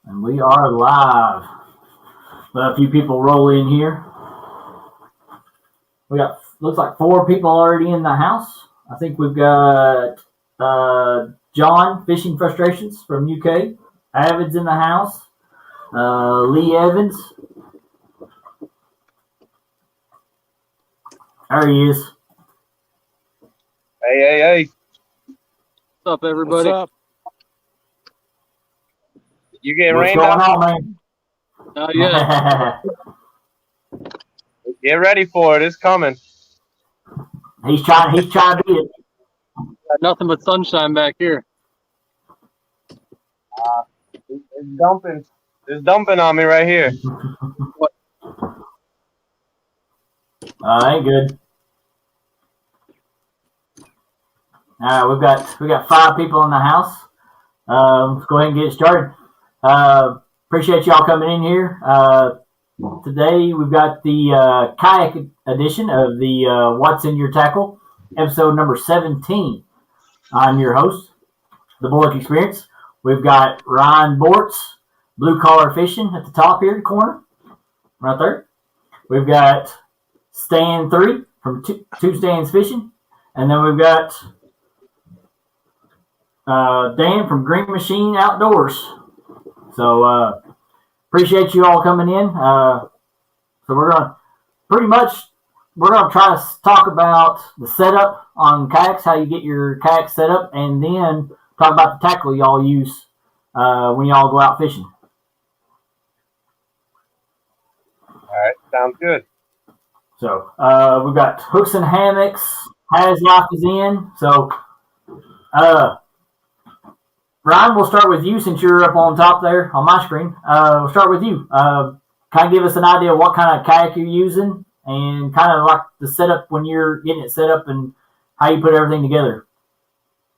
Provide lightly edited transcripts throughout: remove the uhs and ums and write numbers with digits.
And we are live. Let a few people roll in here. We got, looks like 4 people already in the house. I think we've got John, Fishing Frustrations from UK. Avid's in the house. Lee Evans. There he is. Hey. What's up, everybody? What's up? You getting What's rained going on? on, Not yet. man? Get ready for it. It's coming. He's trying to beat it. Got nothing but sunshine back here. It's dumping. It's dumping on me right here. Ain't good. All right, we got 5 people in the house. Let's go ahead and get it started. Appreciate y'all coming in here. Today we've got the Kayak edition of the What's in Your Tackle, episode number 17. I'm your host, The Bullock Experience. We've got Ryan Bortz, Blue Collar Fishing at the top here in the corner, right there. We've got Stan 3 from Two Stands Fishing, and then we've got Dan from Green Machine Outdoors. So appreciate you all coming in. So we're gonna try to talk about the setup on kayaks, how you get your kayak set up, and then talk about the tackle y'all use when y'all go out fishing. All right, sounds good. So we've got hooks and hammocks. Haslock is in. So Ryan, we'll start with you since you're up on top there on my screen. We'll start with you. Kind of give us an idea of what kind of kayak you're using and kind of like the setup when you're getting it set up and how you put everything together.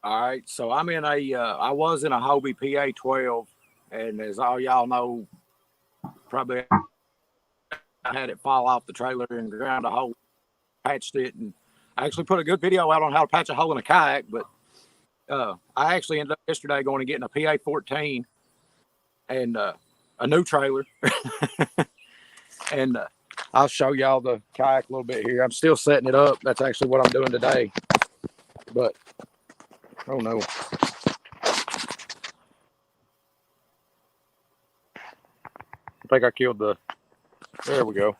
All right, so I'm in I was in a Hobie PA-12, and as all y'all know, probably I had it fall off the trailer and ground a hole, patched it, and I actually put a good video out on how to patch a hole in a kayak, but I actually ended up yesterday going and getting a PA-14 and a new trailer. And I'll show y'all the kayak a little bit here. I'm still setting it up. That's actually what I'm doing today. But, oh no. I think I killed there we go.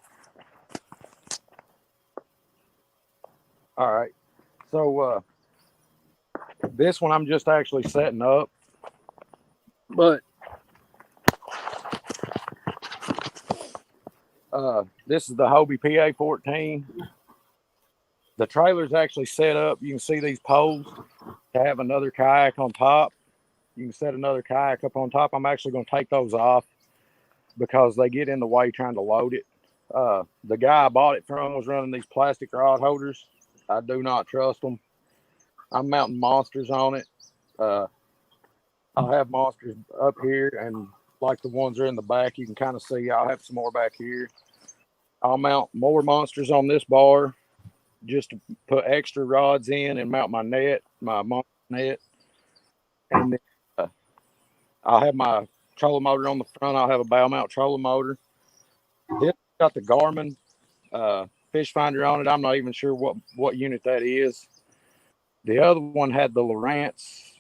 All right. So, this one I'm just actually setting up, but this is the Hobie PA-14. The trailer's actually set up. You can see these poles to have another kayak on top. You can set another kayak up on top. I'm actually going to take those off because they get in the way trying to load it. The guy I bought it from was running these plastic rod holders. I do not trust them. I'm mounting monsters on it. I'll have monsters up here, and like the ones that are in the back, you can kind of see. I'll have some more back here. I'll mount more monsters on this bar just to put extra rods in and mount my net, my monster net. And then I'll have my trolling motor on the front. I'll have a bow mount trolling motor. This got the Garmin fish finder on it. I'm not even sure what unit that is. The other one had the Lowrance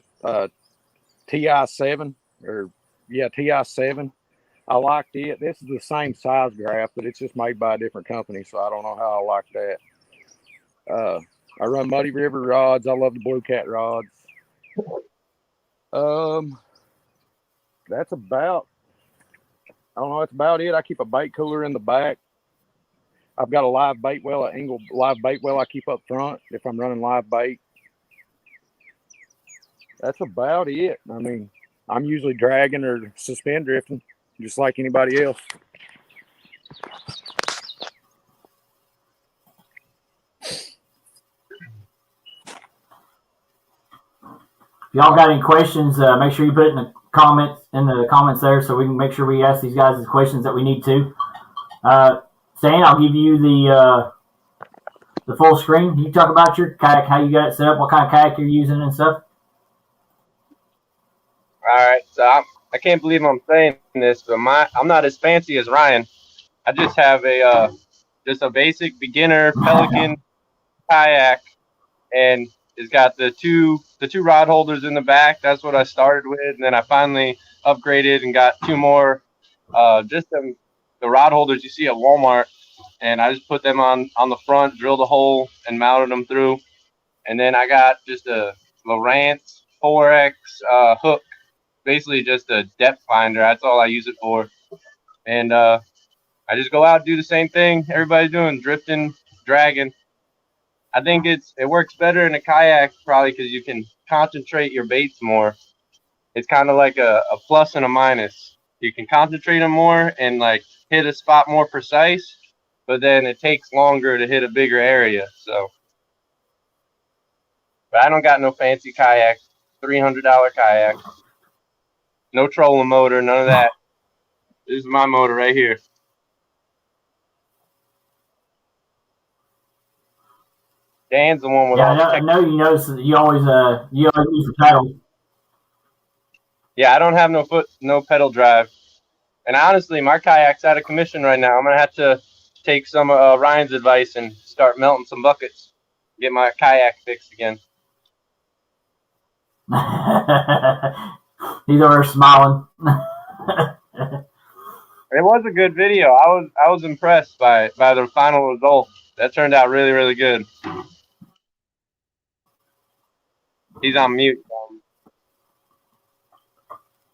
TI7 TI7. I liked it. This is the same size graph, but it's just made by a different company, so I don't know how I like that. I run Muddy River rods. I love the Blue Cat rods. That's about, I don't know, that's about it. I keep a bait cooler in the back. I've got a live bait well, an angle live bait well I keep up front if I'm running live bait. That's about it. I mean, I'm usually dragging or suspend drifting, just like anybody else. If y'all got any questions, make sure you put it in the comments there so we can make sure we ask these guys the questions that we need to. Stan, I'll give you the full screen. You talk about your kayak, how you got it set up, what kind of kayak you're using and stuff. All right, so I can't believe I'm saying this, but I'm not as fancy as Ryan. I just have a basic beginner Pelican kayak, and it's got the two rod holders in the back. That's what I started with, and then I finally upgraded and got two more, the rod holders you see at Walmart, and I just put them on the front, drilled a hole, and mounted them through. And then I got just a Lowrance 4X hook, basically just a depth finder. That's all I use it for. And I just go out and do the same thing everybody's doing, drifting, dragging. I think it works better in a kayak probably because you can concentrate your baits more. It's kind of like a plus and a minus. You can concentrate them more and like hit a spot more precise, but then it takes longer to hit a bigger area. So, but I don't got no fancy kayak, $300 kayak, no trolling motor, none of that. This is my motor right here. Dan's the one with Yeah, all the I know you notice that you always use the pedal. Yeah, I don't have no pedal drive. And honestly, my kayak's out of commission right now. I'm gonna have to take some Ryan's advice and start melting some buckets, get my kayak fixed again. He's over smiling. It was a good video. I was impressed by the final result. That turned out really, really good. He's on mute.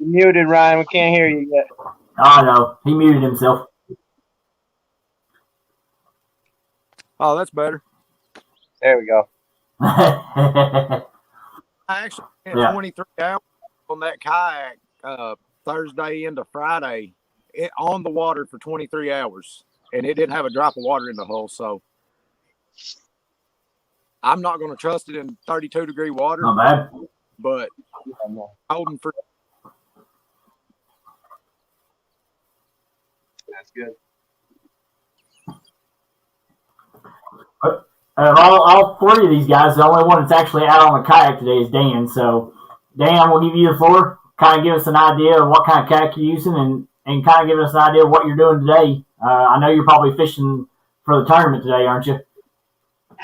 You're muted, Ryan. We can't hear you yet. Oh no, he muted himself. Oh, that's better. There we go. I actually spent Yeah. 23 hours on that kayak Thursday into Friday on the water for 23 hours, and it didn't have a drop of water in the hull. So I'm not going to trust it in 32-degree water, Not bad. but holding for. That's good. All three of these guys, the only one that's actually out on the kayak today is Dan. So, Dan, we'll give you the floor. Kind of give us an idea of what kind of kayak you're using and kind of give us an idea of what you're doing today. I know you're probably fishing for the tournament today, aren't you?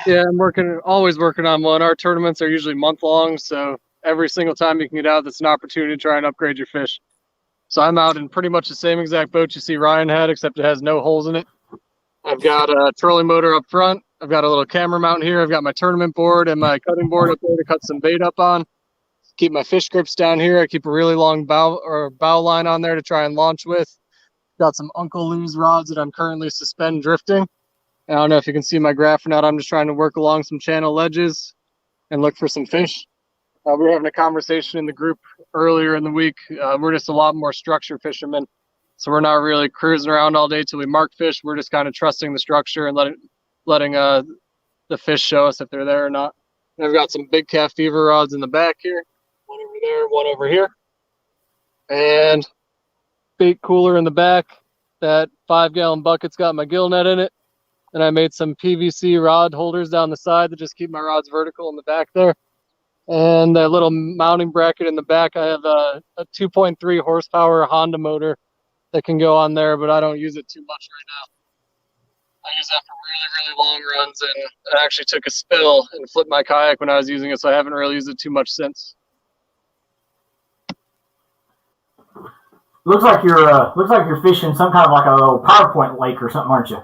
Yeah, I'm always working on one. Our tournaments are usually month long, so every single time you can get out, that's an opportunity to try and upgrade your fish. So I'm out in pretty much the same exact boat you see Ryan had, except it has no holes in it. I've got a trolling motor up front. I've got a little camera mount here. I've got my tournament board and my cutting board up there to cut some bait up on. Keep my fish grips down here. I keep a really long bow line on there to try and launch with. Got some Uncle Lou's rods that I'm currently suspend drifting. I don't know if you can see my graph or not. I'm just trying to work along some channel ledges and look for some fish. We were having a conversation in the group earlier in the week. We're just a lot more structure fishermen. So we're not really cruising around all day till we mark fish. We're just kind of trusting the structure and letting the fish show us if they're there or not. And I've got some big calf fever rods in the back here. One over there, one over here. And bait cooler in the back. That 5-gallon bucket's got my gill net in it. And I made some PVC rod holders down the side to just keep my rods vertical in the back there. And that little mounting bracket in the back, I have a 2.3 horsepower Honda motor that can go on there, but I don't use it too much right now. I use that for really, really long runs, and I actually took a spill and flipped my kayak when I was using it, so I haven't really used it too much since. Looks like you're fishing some kind of like a little PowerPoint lake or something, aren't you?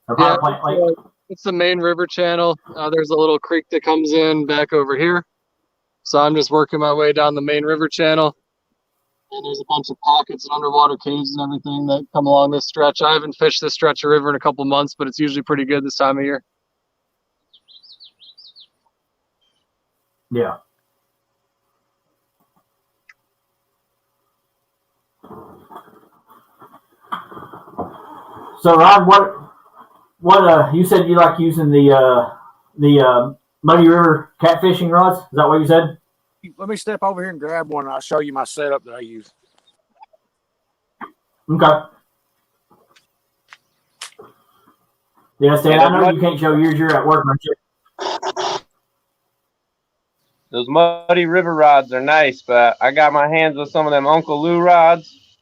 Or PowerPoint lake. It's the main river channel. There's a little creek that comes in back over here. So I'm just working my way down the main river channel. And there's a bunch of pockets and underwater caves and everything that come along this stretch. I haven't fished this stretch of river in a couple months, but it's usually pretty good this time of year. Yeah. So Ron, what you said you like using the Muddy River catfishing rods? Is that what you said? Let me step over here and grab one, and I'll show you my setup that I use. Okay. Yeah, Stan, I know you can't show yours. You're at work, aren't you? Those muddy river rods are nice, but I got my hands on some of them Uncle Lou rods.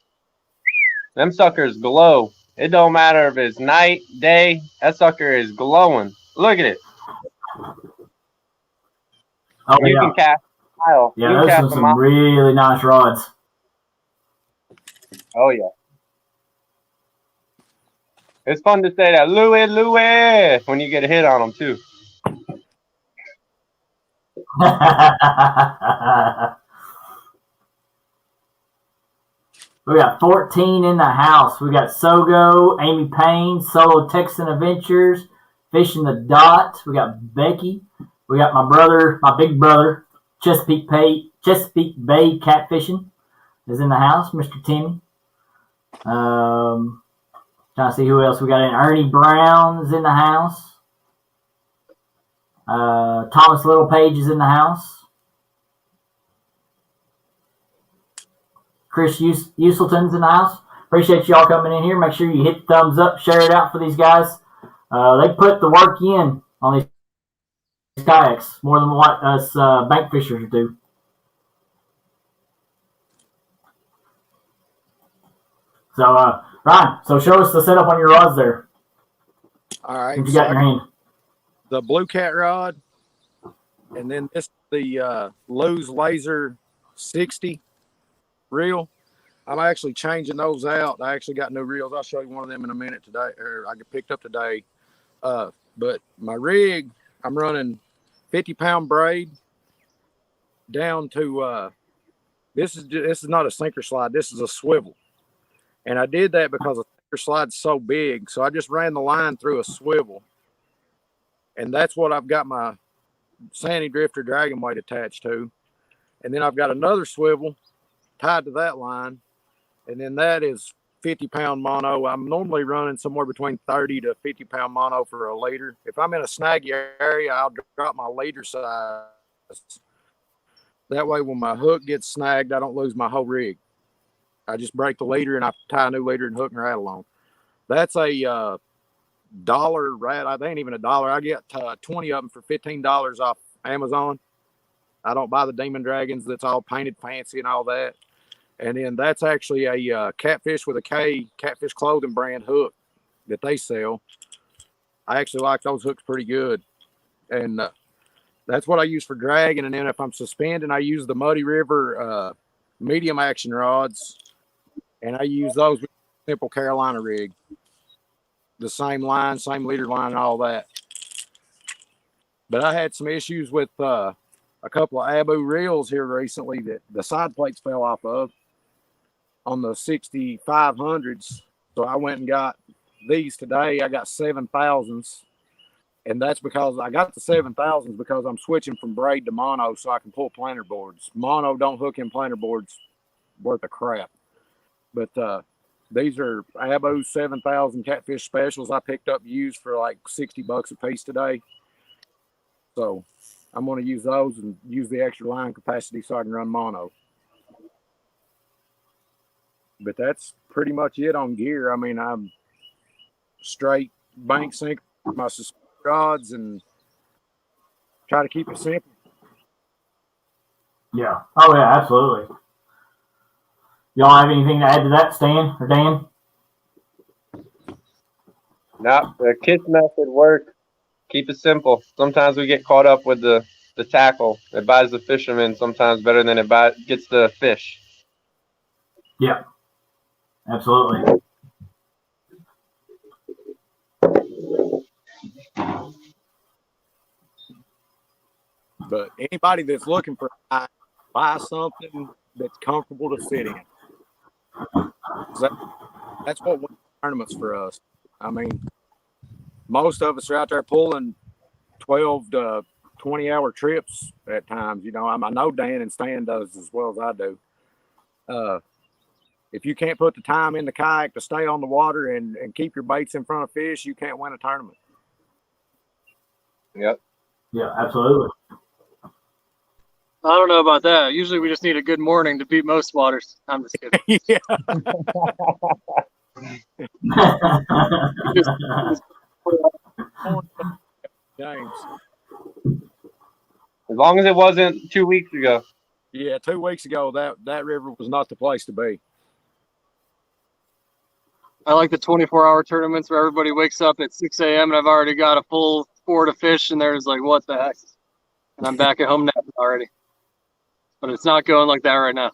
Them suckers glow. It don't matter if it's night, day. That sucker is glowing. Look at it. Oh, You can cast a mile. Yeah, you can those cast are a some mile. really nice rods. Oh yeah. It's fun to say that Louie, Louie when you get a hit on them too. We got 14 in the house. We got Sogo, Amy Payne, Solo Texan Adventures, Fishing the Dot. We got Becky. We got my brother, my big brother, Chesapeake Bay Catfishing is in the house, Mr. Timmy. Trying to see who else we got in. Ernie Brown is in the house. Thomas Littlepage is in the house. Chris Uselton's in the house. Appreciate y'all coming in here. Make sure you hit the thumbs up, share it out for these guys. They put the work in on these kayaks more than what us bank fishers do. So, Ryan, so show us the setup on your rods there. All right. What you got in your hand? The Blue Cat rod, and then this the Lew's Laser 60 reel. I'm actually changing those out. I actually got new reels. I'll show you one of them in a minute today, or I picked up today. But my rig, I'm running 50-pound braid down to this is not a sinker slide. This is a swivel, and I did that because a sinker slide's so big. So I just ran the line through a swivel, and that's what I've got my Sandy Drifter dragon weight attached to. And then I've got another swivel tied to that line, and then that is 50-pound mono. I'm normally running somewhere between 30 to 50-pound mono for a leader. If I'm in a snaggy area, I'll drop my leader size. That way, when my hook gets snagged, I don't lose my whole rig. I just break the leader and I tie a new leader and hook and rattle on. That's a dollar rat. They ain't even a dollar. I get 20 of them for $15 off Amazon. I don't buy the Demon Dragons that's all painted fancy and all that. And then that's actually a Catfish with a K, Catfish Clothing brand hook that they sell. I actually like those hooks pretty good. And that's what I use for dragging. And then if I'm suspending, I use the Muddy River medium action rods. And I use those with Simple Carolina rig. The same line, same leader line and all that. But I had some issues with a couple of Abu reels here recently that the side plates fell off of on the 6500s. So I went and got these today. I got 7000s, and that's because I got the 7000s because I'm switching from braid to mono so I can pull planter boards. Mono don't hook in planter boards worth of crap. But these are Abu 7000 Catfish Specials I picked up used for like $60 a piece today. So I'm going to use those and use the extra line capacity so I can run mono. But that's pretty much it on gear. I mean, I'm straight bank sink my rods and try to keep it simple. Yeah. Oh, yeah, absolutely. Y'all have anything to add to that, Stan or Dan? No, the KISS method works. Keep it simple. Sometimes we get caught up with the tackle. It buys the fisherman sometimes better than it gets the fish. Yeah. Absolutely. But anybody that's looking for buy something that's comfortable to sit in. That's what wins tournaments for us. I mean, most of us are out there pulling 12 to 20-hour trips at times. You know, I know Dan and Stan does as well as I do. If you can't put the time in the kayak to stay on the water and keep your baits in front of fish, you can't win a tournament. Yep. Yeah, absolutely. I don't know about that. Usually we just need a good morning to beat most waters. I'm just kidding. Yeah. James. As long as it wasn't 2 weeks ago. Yeah, 2 weeks ago, that river was not the place to be. I like the 24-hour tournaments where everybody wakes up at 6 a.m. and I've already got a full 4 to fish, and there's like, what the heck? And I'm back at home napping already. But it's not going like that right now.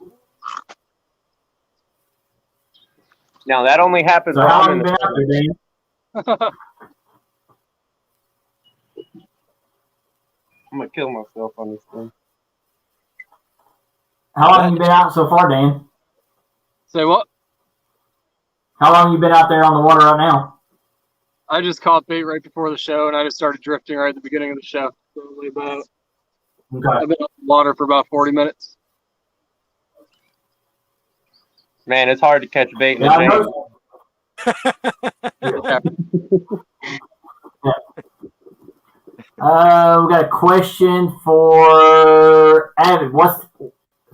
Now that only happens. So how long you been out there, Dan? I'm gonna kill myself on this thing. How long you been out so far, Dan? Say what? How long you been out there on the water right now? I just caught bait right before the show, and I just started drifting right at the beginning of the show. Probably about. Okay. I've been on the water for about 40 minutes. Man, it's hard to catch bait in Yeah, I the know. We got a question for Avid. What's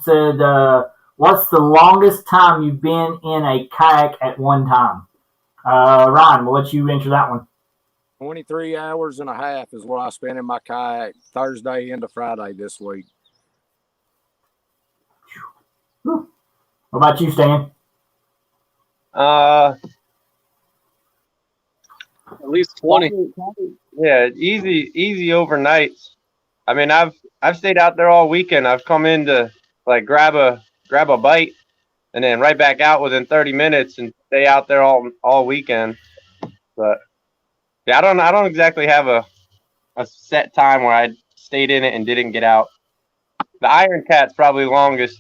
the longest time you've been in a kayak at one time? Ryan, we'll let you answer that one. 23 hours and a half is what I spent in my kayak Thursday into Friday this week. What about you, Stan? At least 20. Yeah, easy overnights. I mean, I've stayed out there all weekend. I've come in to like grab a bite and then right back out within 30 minutes and stay out there all weekend. But yeah, I don't exactly have a set time where I stayed in it and didn't get out. The Iron Cat's probably longest.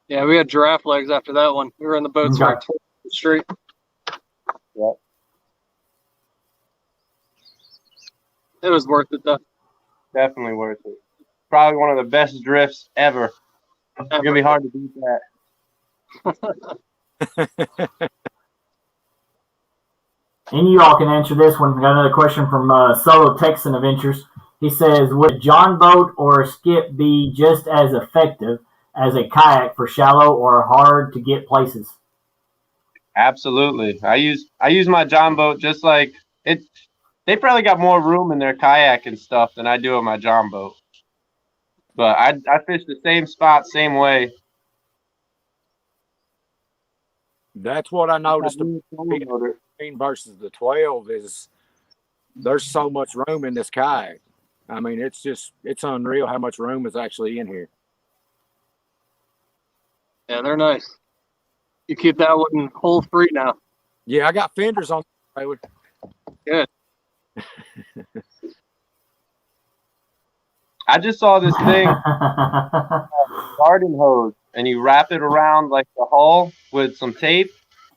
Yeah, we had giraffe legs after that one. We were in the boats for like 20 minutes straight. Yep. It was worth it though. Definitely worth it. Probably one of the best drifts ever. It's gonna be hard to beat that. And you all can answer this one. We got another question from Solo Texan Adventures. He says, would a John boat or a skip be just as effective as a kayak for shallow or hard to get places? Absolutely. I use my John boat just like it. They probably got more room in their kayak and stuff than I do in my John boat. But I fish the same spot, same way. That's what I noticed about the 15 versus the 12 is there's so much room in this kayak. I mean, it's unreal how much room is actually in here. Yeah, they're nice. You keep that one hole free now. Yeah, I got fenders on the trailer. Good. I just saw this thing, garden hose, and you wrap it around like the hull with some tape,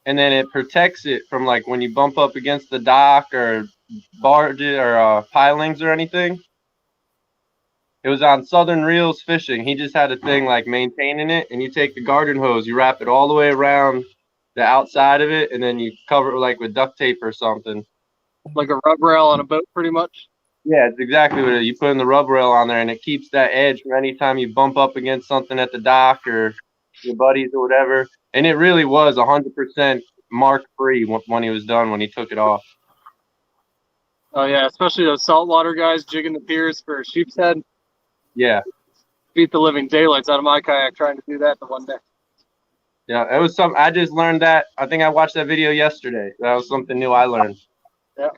and then it protects it from like when you bump up against the dock or barges or pilings or anything. It was on Southern Reels Fishing. He just had a thing like maintaining it, and you take the garden hose, you wrap it all the way around the outside of it, and then you cover it like with duct tape or something. Like a rub rail on a boat, pretty much. Yeah, it's exactly what it is. You put in the rub rail on there, and it keeps that edge from any time you bump up against something at the dock or your buddies or whatever. And it really was 100% mark-free when he was done, when he took it off. Oh, yeah, especially those saltwater guys jigging the piers for sheep's head. Yeah. Beat the living daylights out of my kayak trying to do that the one day. Yeah, it was I just learned that. I think I watched that video yesterday. That was something new I learned. Yeah.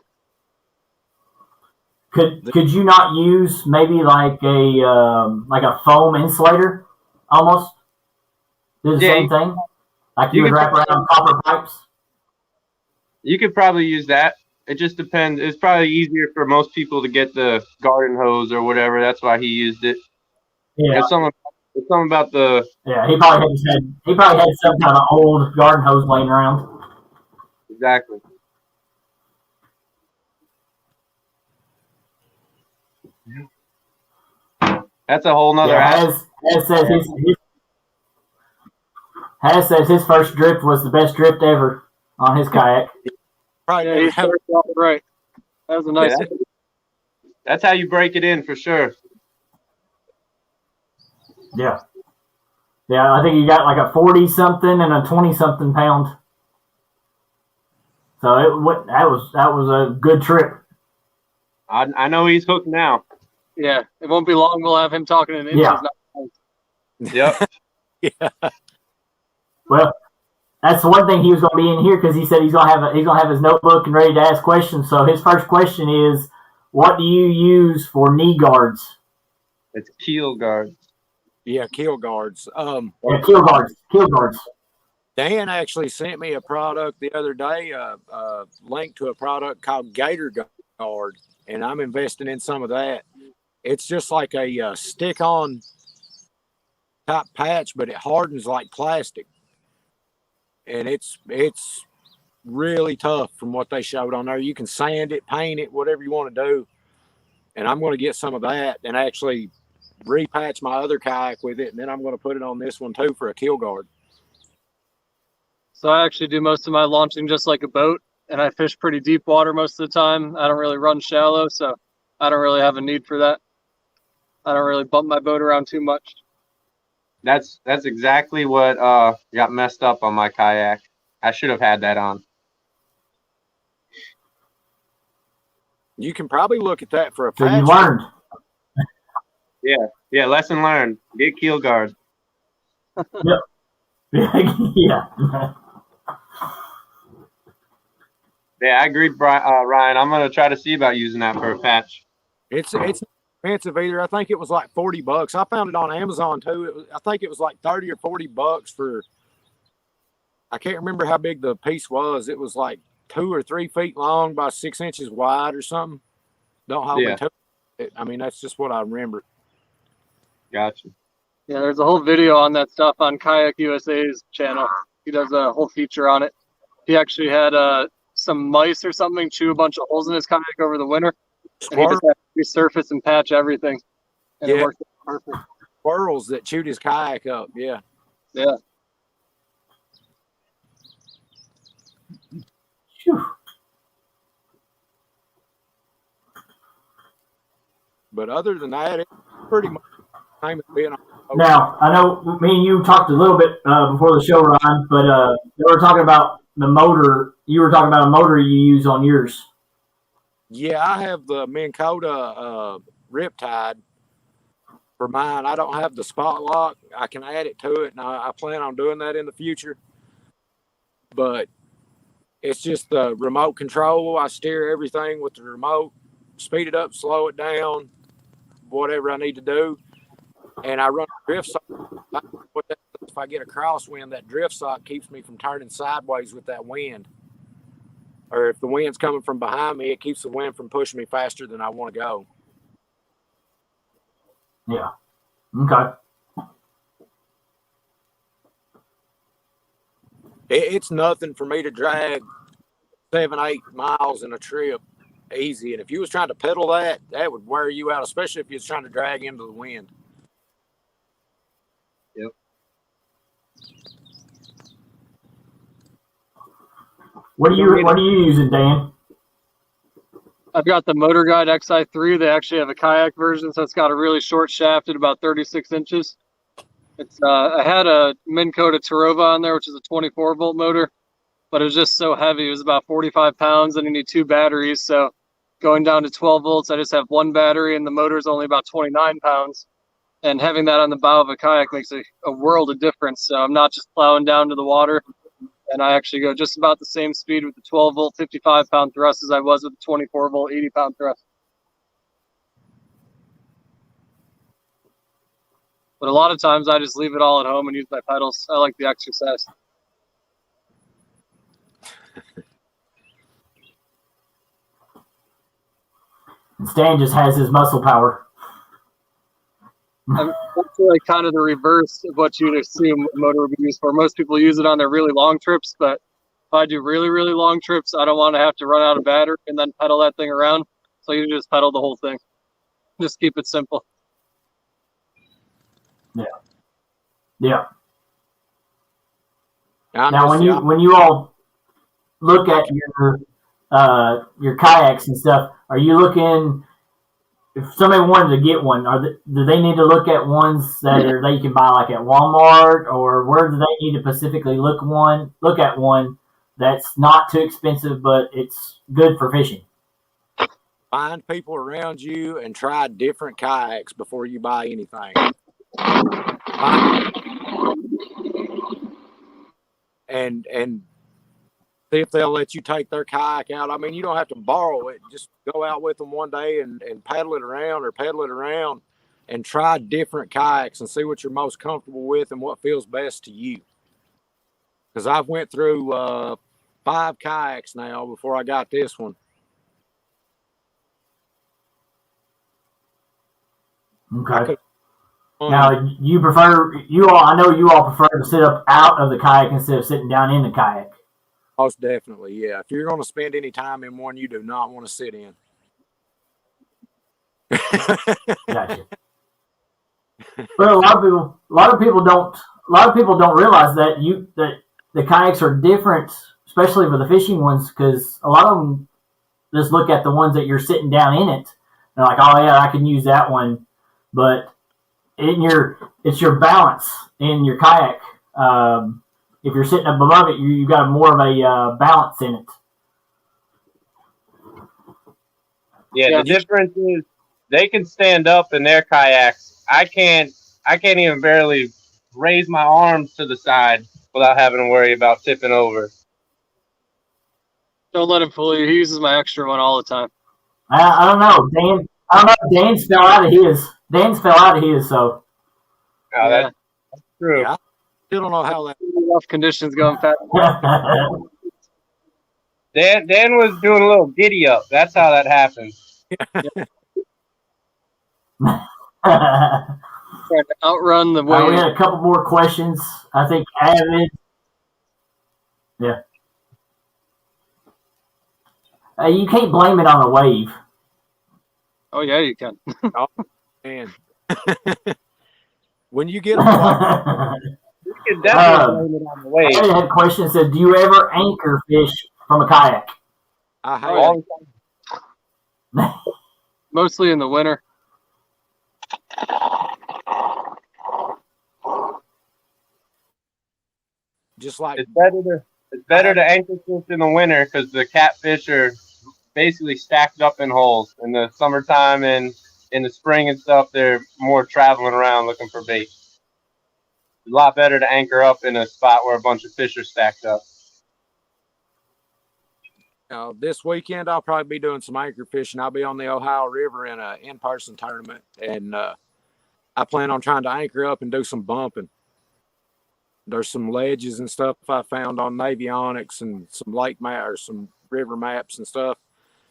Could you not use maybe like a foam insulator almost? Do the same thing? Like you would wrap around copper pipes? You could probably use that. It just depends. It's probably easier for most people to get the garden hose or whatever. That's why he used it. Yeah. It's something about the. Yeah, he probably had some kind of old garden hose laying around. Exactly. That's a whole nother. Yeah, Has says his first drift was the best drift ever on his kayak. Right, yeah, he started off right. That was a nice. Yeah, that's how you break it in for sure. Yeah. Yeah, I think you got like a 40-something and a 20-something pound. So that was a good trip. I know he's hooked now. Yeah, it won't be long. We'll have him talking in inches. Yeah. Yep. Yeah. Well, that's the one thing he was going to be in here because he said he's going to have his notebook and ready to ask questions. So his first question is, what do you use for knee guards? It's keel guard. Yeah, keel guards. Yeah, keel guards. Dan actually sent me a product the other day, link to a product called Gator Guard, and I'm investing in some of that. It's just like a stick-on type patch, but it hardens like plastic, and it's really tough from what they showed on there. You can sand it, paint it, whatever you want to do, and I'm going to get some of that and actually repatch my other kayak with it, and then I'm going to put it on this one too for a keel guard. So I actually do most of my launching just like a boat, and I fish pretty deep water most of the time. I don't really run shallow, so I don't really have a need for that. I don't really bump my boat around too much. That's exactly what got messed up on my kayak. I should have had that on. You can probably look at that for a So patch. you learned. Yeah, lesson learned. Get keel guard. Yeah. Yeah, I agree, Ryan. I'm gonna try to see about using that for a patch. It's expensive either. I think it was like $40. I found it on Amazon too. I think it was like $30 or $40 for. I can't remember how big the piece was. It was like 2 or 3 feet long by 6 inches wide or something. Don't hold me to it. I mean, that's just what I remember. Gotcha. Yeah, there's a whole video on that stuff on Kayak USA's channel. He does a whole feature on it. He actually had some mice or something chew a bunch of holes in his kayak over the winter. And he just had to resurface and patch everything. And it worked perfect. Squirrels that chewed his kayak up. Yeah. Yeah. Whew. But other than that, it's pretty much the same as being on. Now, I know me and you talked a little bit before the show, Ron, but we were talking about the motor. You were talking about a motor you use on yours. Yeah, I have the Minn Kota Riptide for mine. I don't have the spot lock. I can add it to it, and I plan on doing that in the future. But it's just the remote control. I steer everything with the remote, speed it up, slow it down, whatever I need to do. And I run a drift sock. If I get a crosswind, that drift sock keeps me from turning sideways with that wind. Or if the wind's coming from behind me, it keeps the wind from pushing me faster than I want to go. Yeah. Okay. It's nothing for me to drag 7-8 miles in a trip easy. And if you was trying to pedal that would wear you out, especially if you was trying to drag into the wind. Yep. What are you using, Dan? I've got the Motor Guide XI3. They actually have a kayak version, so it's got a really short shaft at about 36 inches. It's I had a Minn Kota Tarova on there, which is a 24-volt motor, but it was just so heavy. It was about 45 pounds, and you need 2 batteries. So going down to 12 volts, I just have 1 battery, and the motor is only about 29 pounds. And having that on the bow of a kayak makes a world of difference. So I'm not just plowing down to the water. And I actually go just about the same speed with the 12-volt 55-pound thrust as I was with the 24-volt 80-pound thrust. But a lot of times I just leave it all at home and use my pedals. I like the exercise. Stan just has his muscle power. That's like kind of the reverse of what you'd assume a motor would be used for. Most people use it on their really long trips, but if I do really, really long trips, I don't want to have to run out of battery and then pedal that thing around. So you just pedal the whole thing. Just keep it simple. Yeah. Now, when you all look at your kayaks and stuff, are you looking? If somebody wanted to get one, do they need to look at ones that they can buy like at Walmart, or where do they need to specifically look at one that's not too expensive but it's good for fishing? find people around you and try different kayaks before you buy anything. And see if they'll let you take their kayak out. I mean, you don't have to borrow it. Just go out with them one day and paddle it around and try different kayaks and see what you're most comfortable with and what feels best to you. Because I've went through 5 kayaks now before I got this one. Okay. Now, I know you all prefer to sit up out of the kayak instead of sitting down in the kayak. Most definitely, yeah. If you're going to spend any time in one, you do not want to sit in. Gotcha. But a lot of people don't realize that the kayaks are different, especially for the fishing ones, because a lot of them just look at the ones that you're sitting down in it. They're like, oh yeah, I can use that one, but it's your balance in your kayak. If you're sitting up above it, you got more of a balance in it. Yeah, the difference is they can stand up in their kayaks. I can't even barely raise my arms to the side without having to worry about tipping over. Don't let him fool you. He uses my extra one all the time. I don't know, Dan. I don't know. Dan's fell out of his. So. Oh, that's true. Yeah. Still don't know how that. Rough conditions going fast. Dan was doing a little giddy up. That's how that happened. Trying to outrun the wave. We had a couple more questions. I think Avid. Yeah. You can't blame it on the wave. Oh yeah, you can. Oh man. When you get a You can definitely blame it on the wave. I had a question that said, do you ever anchor fish from a kayak? I have. Mostly in the winter. Just like It's better to anchor fish in the winter because the catfish are basically stacked up in holes. In the summertime and in the spring and stuff, they're more traveling around looking for bait. It's a lot better to anchor up in a spot where a bunch of fish are stacked up. this weekend, I'll probably be doing some anchor fishing. I'll be on the Ohio River in an in-person tournament, and I plan on trying to anchor up and do some bumping. There's some ledges and stuff I found on Navionics and some lake map or some river maps and stuff,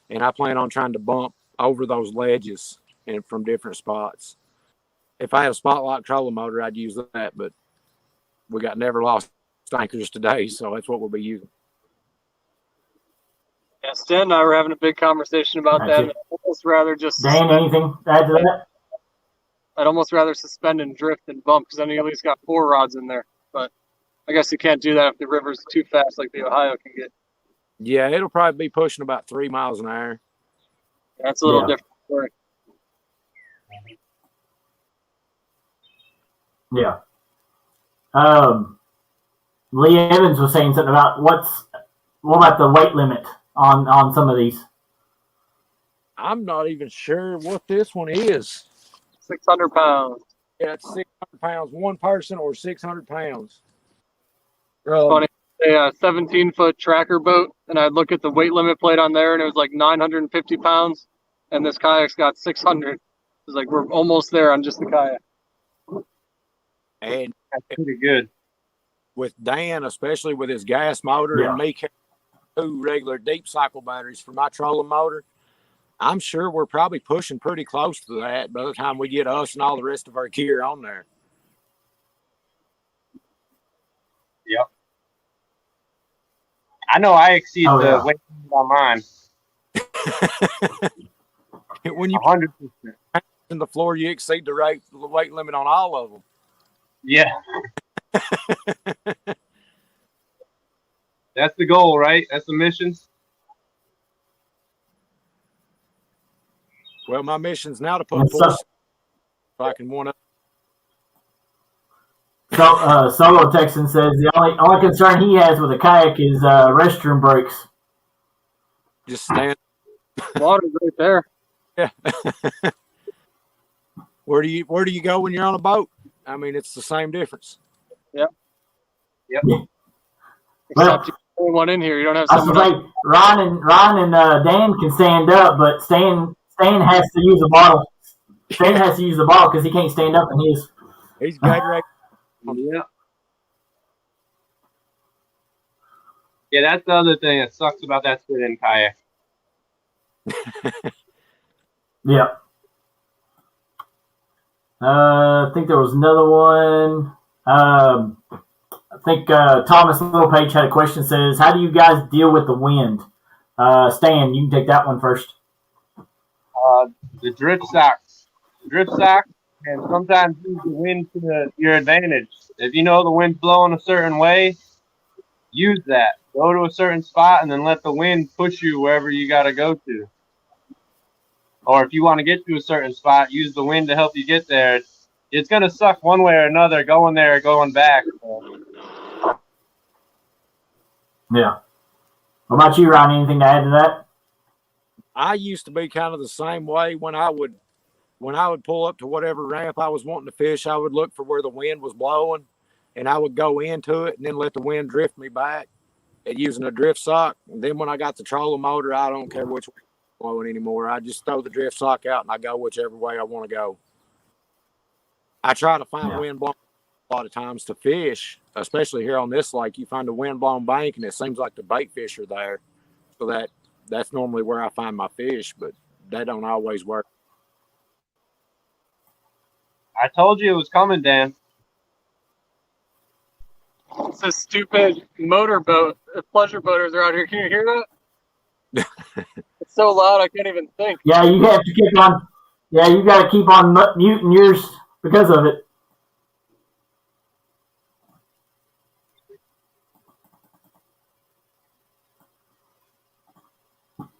and I plan on trying to bump over those ledges and from different spots. If I had a spot lock trolling motor, I'd use that, but we got never lost anchors today, so that's what we'll be using. Yeah, Stan and I were having a big conversation about that. I'd almost rather just Dan, anything to add to that? I'd almost rather suspend and drift than bump because then you at least got 4 rods in there. But I guess you can't do that if the river's too fast like the Ohio can get. Yeah, it'll probably be pushing about 3 miles an hour. That's a little different story. Yeah. Lee Evans was saying something about what about the weight limit on some of these? I'm not even sure what this one is. 600 pounds. Yeah, it's 600 pounds, one person, or 600 pounds. Funny. A 17-foot tracker boat, and I'd look at the weight limit plate on there, and it was like 950 pounds, and this kayak's got 600. It's like we're almost there on just the kayak. And that's pretty good. With Dan, especially with his gas motor, and me carrying 2 regular deep cycle batteries for my trolling motor, I'm sure we're probably pushing pretty close to that by the time we get us and all the rest of our gear on there. Yep. I know I exceed the weight limit on mine. When you 100% in the floor, you exceed the weight limit on all of them. Yeah. That's the goal, right? That's the mission. Well, my mission's now to put 4 so I can one up. So, Solo Texan says the only concern he has with a kayak is restroom breaks. Just stand. Water's right there. Yeah. Where do you go when you're on a boat? I mean, it's the same difference. Yep. Yep. Except you're the only one in here. You don't have I was someone else. like, Ron and Dan can stand up, but Stan has to use a bottle. Stan has to use the bottle because he can't stand up in his. He's Gatorade. Yeah. Yeah, that's the other thing that sucks about that sit-in kayak. Yeah. I think there was another one. I think Thomas Littlepage had a question. Says, "How do you guys deal with the wind?" Stan, you can take that one first. The drip socks. Drip socks, and sometimes use the wind to your advantage. If you know the wind's blowing a certain way, use that. Go to a certain spot and then let the wind push you wherever you got to go to. Or if you want to get to a certain spot, use the wind to help you get there. It's going to suck one way or another going there or going back. So. Yeah. What about you, Ron? Anything to add to that? I used to be kind of the same way when I would pull up to whatever ramp I was wanting to fish. I would look for where the wind was blowing, and I would go into it and then let the wind drift me back and using a drift sock. And then when I got the trolling motor, I don't care which way it's blowing anymore. I just throw the drift sock out and I go whichever way I want to go. I try to find wind blowing a lot of times to fish, especially here on this lake. You find a wind blown bank and it seems like the bait fish are there. So that's normally where I find my fish, but that don't always work. I told you it was coming, Dan. It's a stupid motorboat. Pleasure boaters are out here. Can you hear that? It's so loud I can't even think. Yeah, you have to keep on. Yeah, you got to keep on muting yours because of it.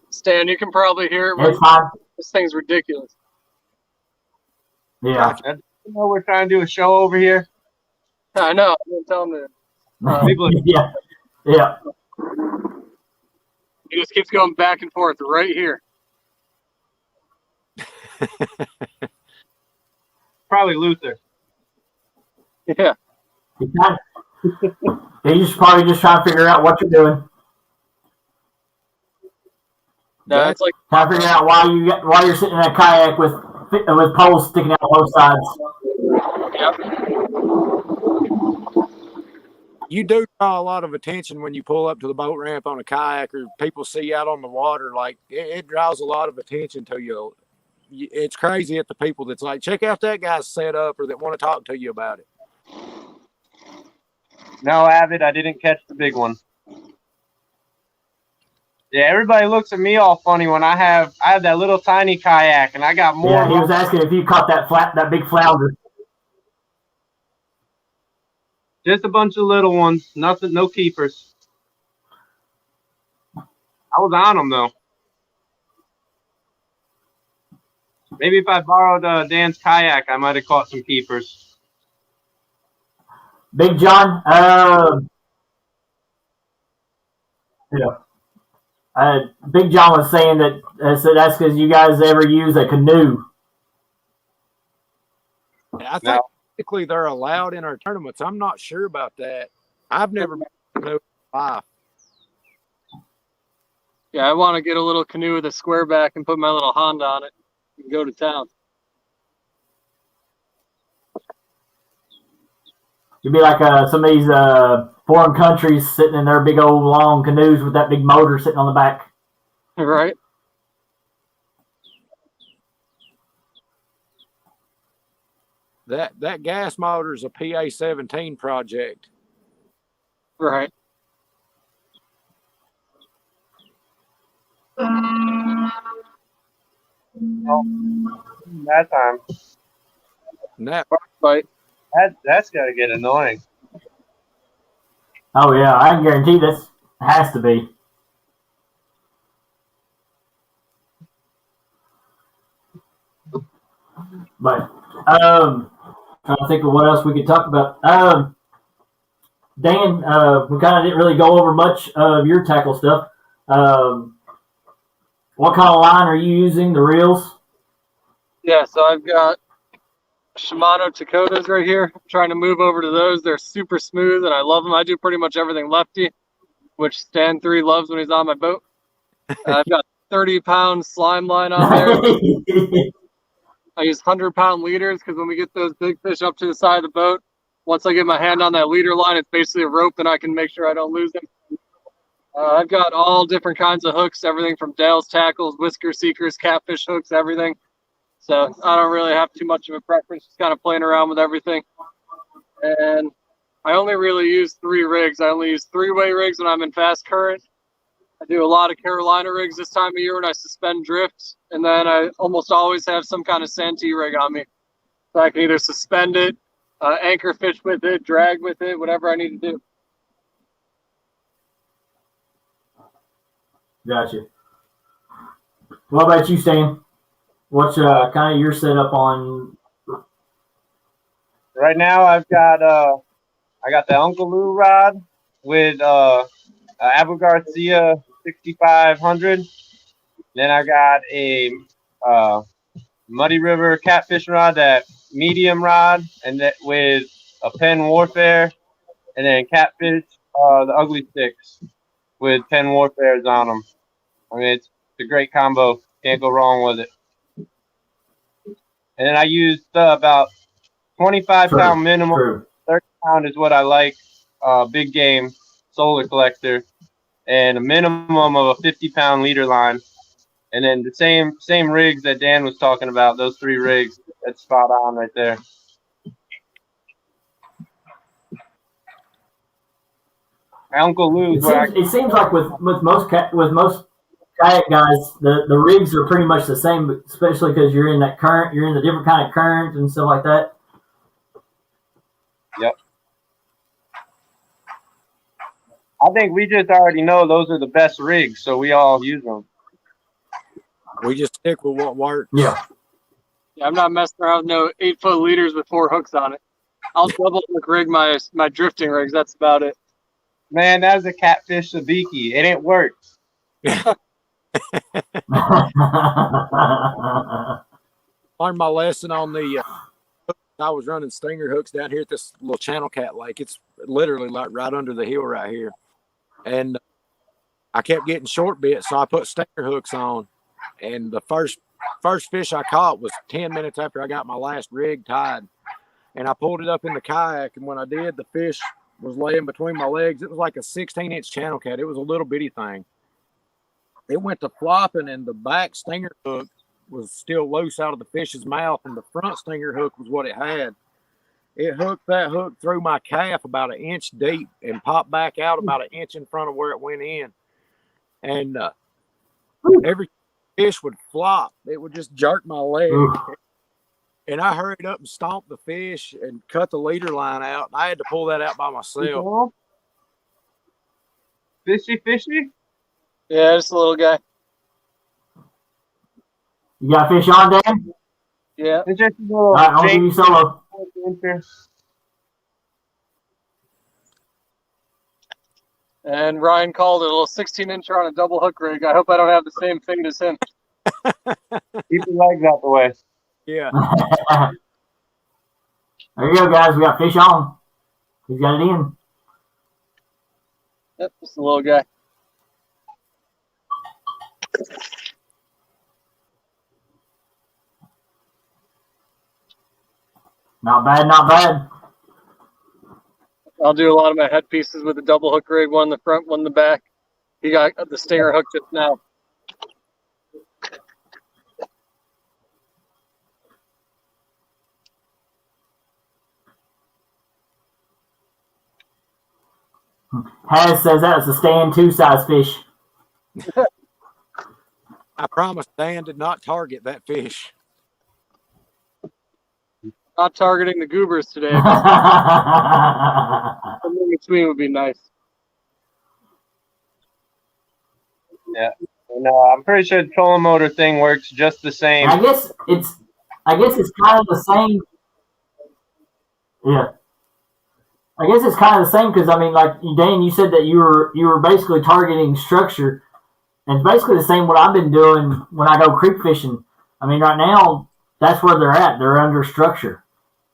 Stan, you can probably hear it. It's fine. This thing's ridiculous. Yeah. You know we're trying to do a show over here. I know. I'm going to tell him that. Yeah. Yeah. He just keeps going back and forth right here. Probably Luther. Yeah. He's probably just trying to figure out what you're doing. No, it's like Trying to figure out why you're sitting in a kayak with poles sticking out both sides. You do draw a lot of attention when you pull up to the boat ramp on a kayak or people see you out on the water. Like it draws a lot of attention to you. It's crazy at the people that's like, check out that guy's setup, or that want to talk to you about it. No, Avid, I didn't catch the big one. Yeah, everybody looks at me all funny when I have that little tiny kayak and I got more. Yeah, he was asking if you caught that big flounder. Just a bunch of little ones, nothing, no keepers. I was on them though. Maybe if I borrowed Dan's kayak, I might have caught some keepers. Big John, Big John was saying that so that's because you guys ever use a canoe. I think technically they're allowed in our tournaments. I'm not sure about that. I've never been in a canoe in my life. Yeah, I want to get a little canoe with a square back and put my little Honda on it and go to town. You'd be like some of these foreign countries sitting in their big old long canoes with that big motor sitting on the back. Right. That gas motor is a PA-17 project. Right. That time. And that Right. That's got to get annoying. Oh yeah, I can guarantee this has to be. But trying to think of what else we could talk about. Dan, we kind of didn't really go over much of your tackle stuff. What kind of line are you using? The reels? Yeah, so I've got Shimano Takotas right here. I'm trying to move over to those. They're super smooth, and I love them. I do pretty much everything lefty, which Stan 3 loves when he's on my boat. I've got 30-pound slime line on there. I use 100-pound leaders because when we get those big fish up to the side of the boat, once I get my hand on that leader line, it's basically a rope, and I can make sure I don't lose them. I've got all different kinds of hooks, everything from Dale's tackles, whisker seekers, catfish hooks, everything. So I don't really have too much of a preference, just kind of playing around with everything. And I only really use 3 rigs. I only use 3-way rigs when I'm in fast current. I do a lot of Carolina rigs this time of year when I suspend drifts. And then I almost always have some kind of Santee rig on me. So I can either suspend it, anchor fish with it, drag with it, whatever I need to do. Gotcha. What about you, Stan? What's kind of your setup on? Right now, I've got I got the Uncle Lou rod with Abu Garcia 6500. Then I got a Muddy River catfish rod, that medium rod, and that with a Penn Warfare, and then catfish the Ugly Sticks with Penn Warfares on them. I mean, it's a great combo. Can't go wrong with it. And then I used about 25-pound minimum. True. 30-pound is what I like. Big game solar collector, and a minimum of a 50-pound leader line. And then the same rigs that Dan was talking about, those 3 rigs. That's spot on right there. Uncle Lou's. It seems like with most kayak guys, the rigs are pretty much the same, especially because you're in that current, you're in the different kind of current and stuff like that. Yep. I think we just already know those are the best rigs, so we all use them. We just stick with what works. Yeah. I'm not messing around with no 8-foot leaders with 4 hooks on it. I'll double hook rig my drifting rigs. That's about it. Man, that was a catfish sabiki. It didn't work. Learned my lesson on the. I was running stinger hooks down here at this little channel cat lake. It's literally like right under the hill right here, and I kept getting short bits, so I put stinger hooks on. And the first fish I caught was 10 minutes after I got my last rig tied, and I pulled it up in the kayak. And when I did, the fish was laying between my legs. It was like a 16-inch channel cat. It was a little bitty thing. It went to flopping, and the back stinger hook was still loose out of the fish's mouth, and the front stinger hook was what it had. It hooked that hook through my calf about 1 inch deep and popped back out about 1 inch in front of where it went in. And every fish would flop. It would just jerk my leg. And I hurried up and stomped the fish and cut the leader line out. I had to pull that out by myself. Fishy? Yeah, just a little guy. You got fish on, Dan? Yeah. It's just a little All right, I'll give you solo. And Ryan called it a little 16-incher on a double hook rig. I hope I don't have the same thing as him. Keep your legs out the way. Yeah. There you go, guys. We got fish on. He's got it in. Yep, just a little guy. Not bad, not bad. I'll do a lot of my head pieces with a double hook rig, one in the front, one in the back. He got the stinger hook just now. Haz says that was a stand 2 size fish. I promised Dan did not target that fish. Not targeting the goobers today. Something in between would be nice. Yeah. And, I'm pretty sure the trolling motor thing works just the same. I guess it's kind of the same. Yeah. I guess it's kind of the same because, I mean, like, Dan, you said that you were basically targeting structure. And it's basically the same what I've been doing when I go creek fishing. I mean, right now, that's where they're at. They're under structure.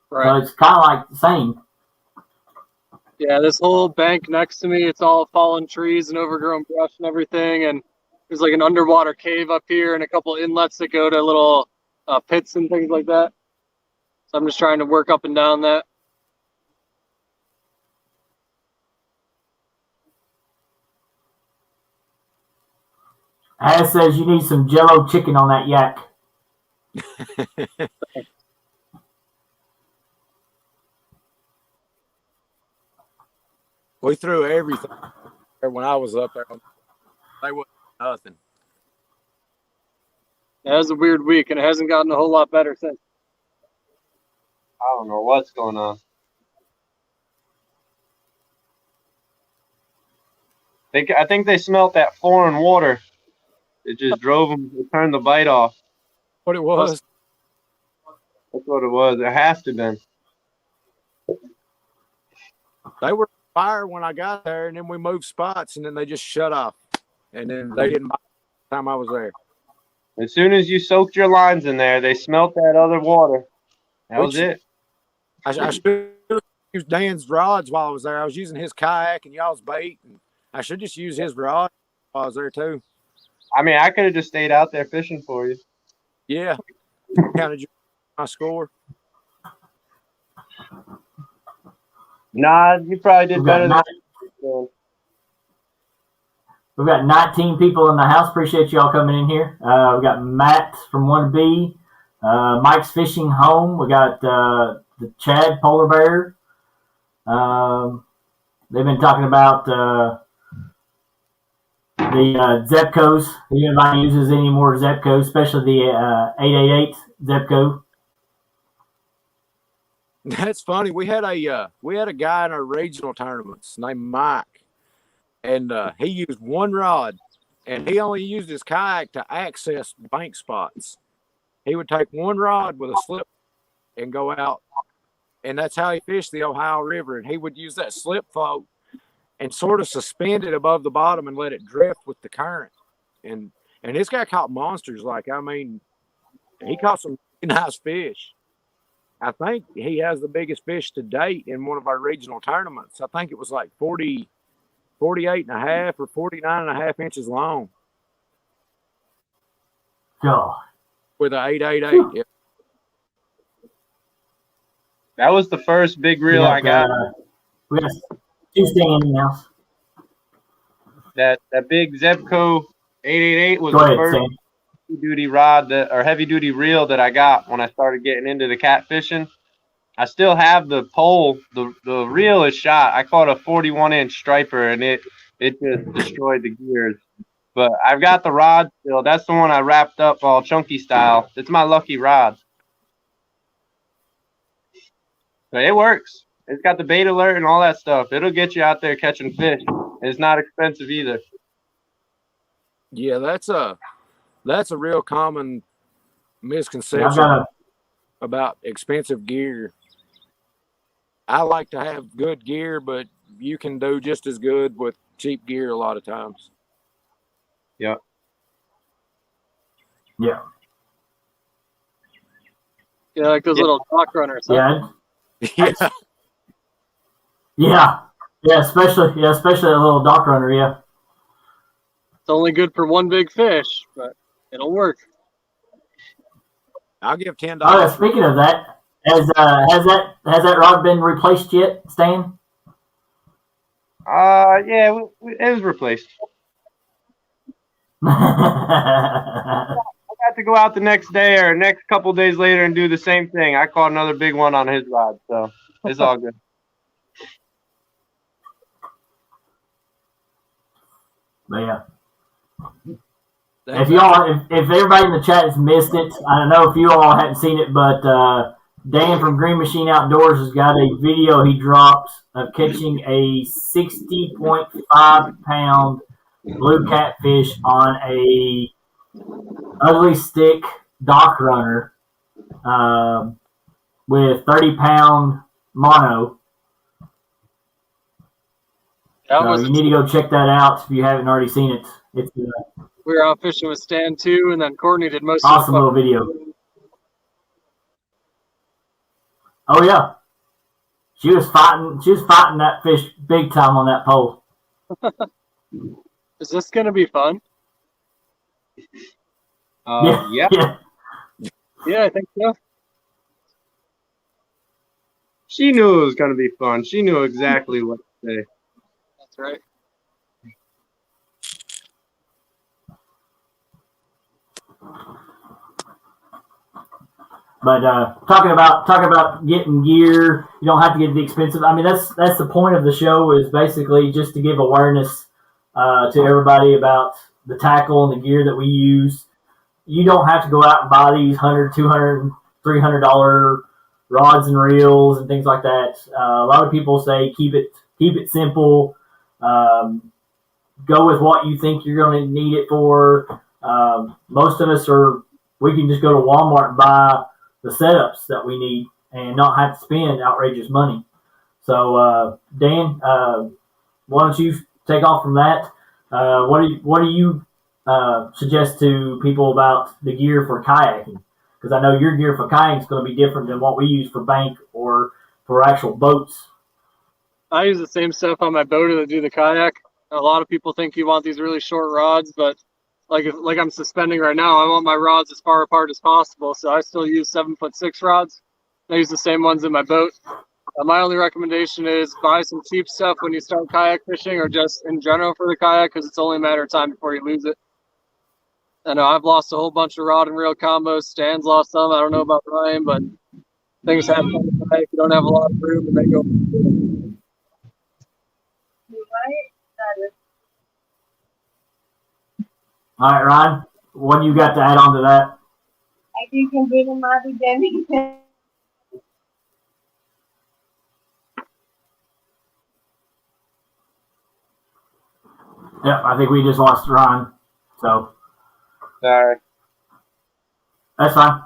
Right. So it's kind of like the same. Yeah, this whole bank next to me, it's all fallen trees and overgrown brush and everything. And there's like an underwater cave up here and a couple inlets that go to little pits and things like that. So I'm just trying to work up and down that. As says you need some Jello chicken on that yak. We threw everything when I was up there. They wasn't nothing. It was a weird week, and it hasn't gotten a whole lot better since. I don't know what's going on. I think they smelt that foreign water. It just drove them to turn the bite off. What it was? That's what it was. It has to have been. They were fire when I got there, and then we moved spots, and then they just shut off. And then they didn't bite the time I was there. As soon as you soaked your lines in there, they smelt that other water. That was it. I should use Dan's rods while I was there. I was using his kayak and y'all's bait. And I should just use his rod while I was there too. I mean, I could have just stayed out there fishing for you. Yeah. Counted my score. Nah, you probably did better than that. We've got 19 people in the house. Appreciate y'all coming in here. We got Matt from 1B, Mike's Fishing Home. We got the Chad Polar Bear. They've been talking about the Zepcos. If anybody uses any more Zepcos, especially the 888 Zepco. That's funny. We had a guy in our regional tournaments named Mike. And he used one rod, and he only used his kayak to access bank spots. He would take one rod with a slip and go out, and that's how he fished the Ohio River. And he would use that slip float and sort of suspend it above the bottom and let it drift with the current. And this guy caught monsters. He caught some nice fish. I think he has the biggest fish to date in one of our regional tournaments. I think it was like 48 and a half or 49 and a half inches long. Oh. With an 888. Yeah. That was the first big reel I got. We got two staying now. That big Zebco 888 was Go the ahead, first Sam. heavy-duty rod or heavy-duty reel that I got when I started getting into the catfishing. I still have the pole. The reel is shot. I caught a 41-inch striper, and it just destroyed the gears. But I've got the rod still. That's the one I wrapped up all chunky style. It's my lucky rod. But it works. It's got the bait alert and all that stuff. It'll get you out there catching fish. It's not expensive either. Yeah, that's a real common misconception about expensive gear. I like to have good gear, but you can do just as good with cheap gear a lot of times. Yeah. Yeah. Yeah, like those little dock runners. Huh? Yeah. Yeah. Yeah, especially a little dock runner, yeah. It's only good for one big fish, but it'll work. I'll give $10. Oh, yeah, speaking of that, has that rod been replaced yet, Stan? Yeah, it was replaced. I got to go out the next day or next couple days later and do the same thing. I caught another big one on his rod, so it's all good. But yeah. If everybody in the chat has missed it, I don't know if you all hadn't seen it, but Dan from Green Machine Outdoors has got a video he dropped of catching a 60.5 pound blue catfish on a ugly stick dock runner with 30-pound mono. So you need to go check that out if you haven't already seen it. It's we were out fishing with Stan too, and then Courtney did most awesome of the little video. Oh yeah, she was fighting. She was fighting that fish big time on that pole. Is this gonna be fun? Yeah. Yeah. Yeah, I think so. She knew it was gonna be fun. She knew exactly what to say. That's right. But talking about getting gear, you don't have to get the expensive. I mean, that's the point of the show, is basically just to give awareness to everybody about the tackle and the gear that we use. You don't have to go out and buy these $100, $200, $300 rods and reels and things like that. A lot of people say keep it simple. Go with what you think you're going to need it for. Most of us we can just go to Walmart and buy the setups that we need and not have to spend outrageous money. So, Dan, why don't you take off from that? What do you suggest to people about the gear for kayaking? Because I know your gear for kayaking is going to be different than what we use for bank or for actual boats. I use the same stuff on my boat to do the kayak. A lot of people think you want these really short rods, but like I'm suspending right now, I want my rods as far apart as possible. So I still use 7'6" rods. I use the same ones in my boat. My only recommendation is buy some cheap stuff when you start kayak fishing, or just in general for the kayak, because it's only a matter of time before you lose it. I know I've lost a whole bunch of rod and reel combos. Stan's lost some. I don't know about Ryan, but things happen on the kayak. You don't have a lot of room, and they go. All right, Ryan, what do you got to add on to that? I think I'm doing my beginning. Yep, I think we just lost Ryan. So Sorry. that's fine.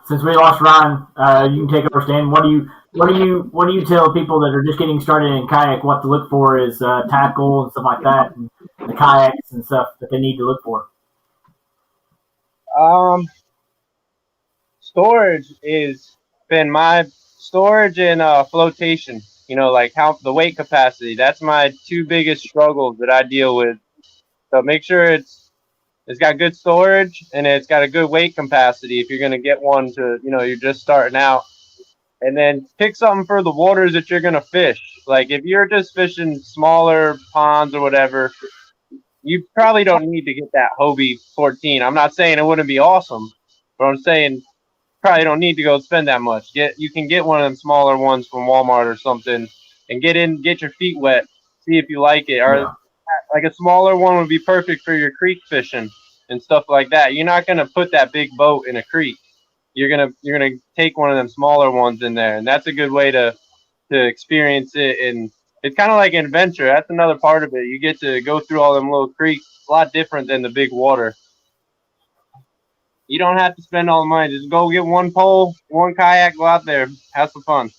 Since we lost Ryan, you can take over, Stan. What do you tell people that are just getting started in kayak what to look for is tackle and stuff like that, and the kayaks and stuff that they need to look for? Storage is been my storage and flotation. You know, like how the weight capacity. That's my two biggest struggles that I deal with. So make sure it's got good storage and it's got a good weight capacity if you're gonna get one to, you're just starting out. And then pick something for the waters that you're gonna fish. Like if you're just fishing smaller ponds or whatever, you probably don't need to get that Hobie 14. I'm not saying it wouldn't be awesome, but I'm saying probably don't need to go spend that much. You can get one of them smaller ones from Walmart or something and get your feet wet, see if you like it. Or like a smaller one would be perfect for your creek fishing and stuff like that. You're not gonna put that big boat in a creek. You're gonna take one of them smaller ones in there, and that's a good way to experience it. And it's kind of like an adventure. That's another part of it. You get to go through all them little creeks. It's a lot different than the big water. You don't have to spend all the money. Just go get one pole, one kayak, go out there, have some fun.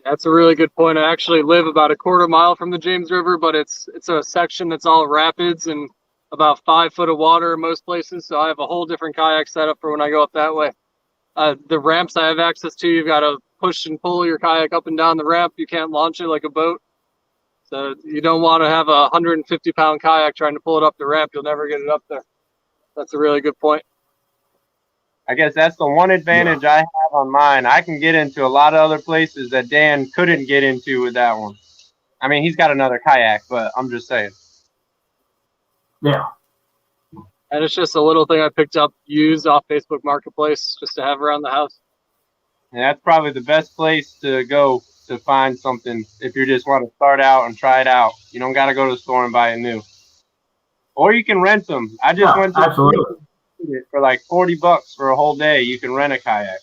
That's a really good point. I actually live about a quarter mile from the James River, but it's a section that's all rapids and about 5 foot of water in most places. So I have a whole different kayak setup for when I go up that way. The ramps I have access to, you've got to push and pull your kayak up and down the ramp. You can't launch it like a boat. So you don't want to have a 150-pound kayak trying to pull it up the ramp. You'll never get it up there. That's a really good point. I guess that's the one advantage I have on mine. I can get into a lot of other places that Dan couldn't get into with that one. I mean, he's got another kayak, but I'm just saying. Yeah. And it's just a little thing I picked up used off Facebook Marketplace just to have around the house. And that's probably the best place to go to find something if you just want to start out and try it out. You don't got to go to the store and buy it new. Or you can rent them. I just went to absolutely. it for like $40 for a whole day. You can rent a kayak.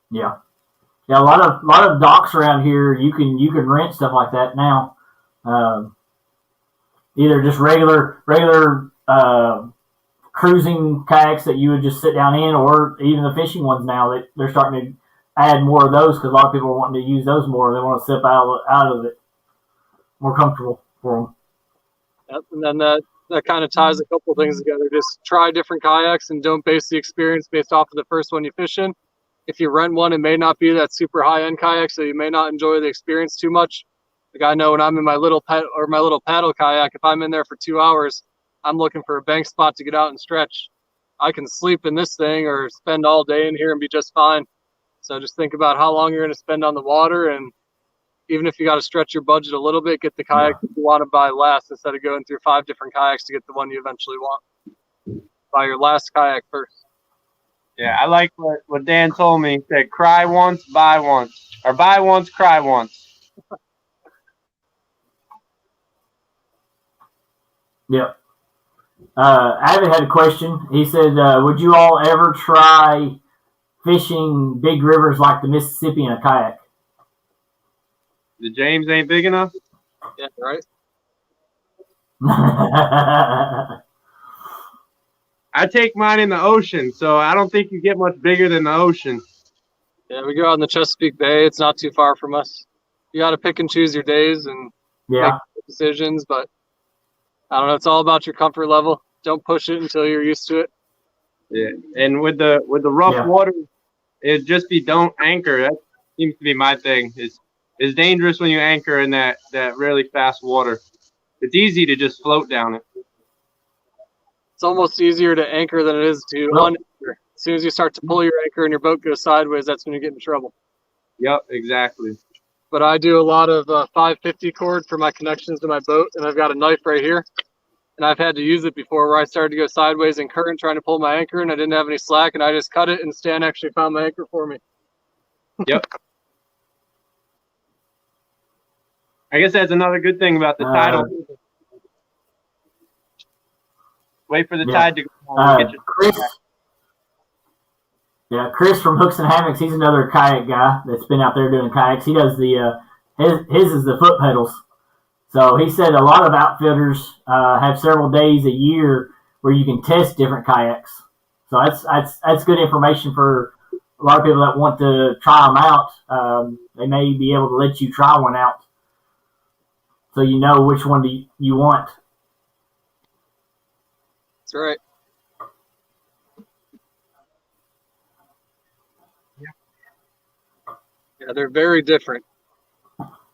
Yeah. A lot of docks around here. You can rent stuff like that now. Either just regular cruising kayaks that you would just sit down in, or even the fishing ones now that they're starting to add more of those because a lot of people are wanting to use those more. They want to step out of it, more comfortable for them. Yep. And then the that kind of ties a couple things together. Just try different kayaks and don't base the experience based off of the first one you fish in. If you rent one, it may not be that super high-end kayak, so you may not enjoy the experience too much. Like I know when I'm in my little paddle kayak, if I'm in there for 2 hours, I'm looking for a bank spot to get out and stretch. I can sleep in this thing or spend all day in here and be just fine. So just think about how long you're going to spend on the water, and even if you got to stretch your budget a little bit, get the kayak that you want to buy last instead of going through 5 different kayaks to get the one you eventually want. Buy your last kayak first. Yeah, I like what Dan told me. He said, cry once, buy once. Or buy once, cry once. Yep. Avid had a question. He said, would you all ever try fishing big rivers like the Mississippi in a kayak? The James ain't big enough? Yeah, right? I take mine in the ocean, so I don't think you get much bigger than the ocean. Yeah, we go out in the Chesapeake Bay. It's not too far from us. You got to pick and choose your days and make decisions, but I don't know. It's all about your comfort level. Don't push it until you're used to it. Yeah, and with the rough water, it'd just be don't anchor. That seems to be my thing. It's dangerous when you anchor in that really fast water. It's easy to just float down it. It's almost easier to anchor than it is to unanchor. As soon as you start to pull your anchor and your boat goes sideways, that's when you get in trouble. Yep, exactly. But I do a lot of 550 cord for my connections to my boat, and I've got a knife right here. And I've had to use it before where I started to go sideways in current trying to pull my anchor, and I didn't have any slack, and I just cut it, and Stan actually found my anchor for me. Yep. I guess that's another good thing about the tidal. Wait for the tide to go on. Chris from Hooks and Hammocks, he's another kayak guy that's been out there doing kayaks. He does his is the foot pedals. So he said a lot of outfitters have several days a year where you can test different kayaks. So that's good information for a lot of people that want to try them out. They may be able to let you try one out, so you know which one you want. That's right. Yeah, they're very different.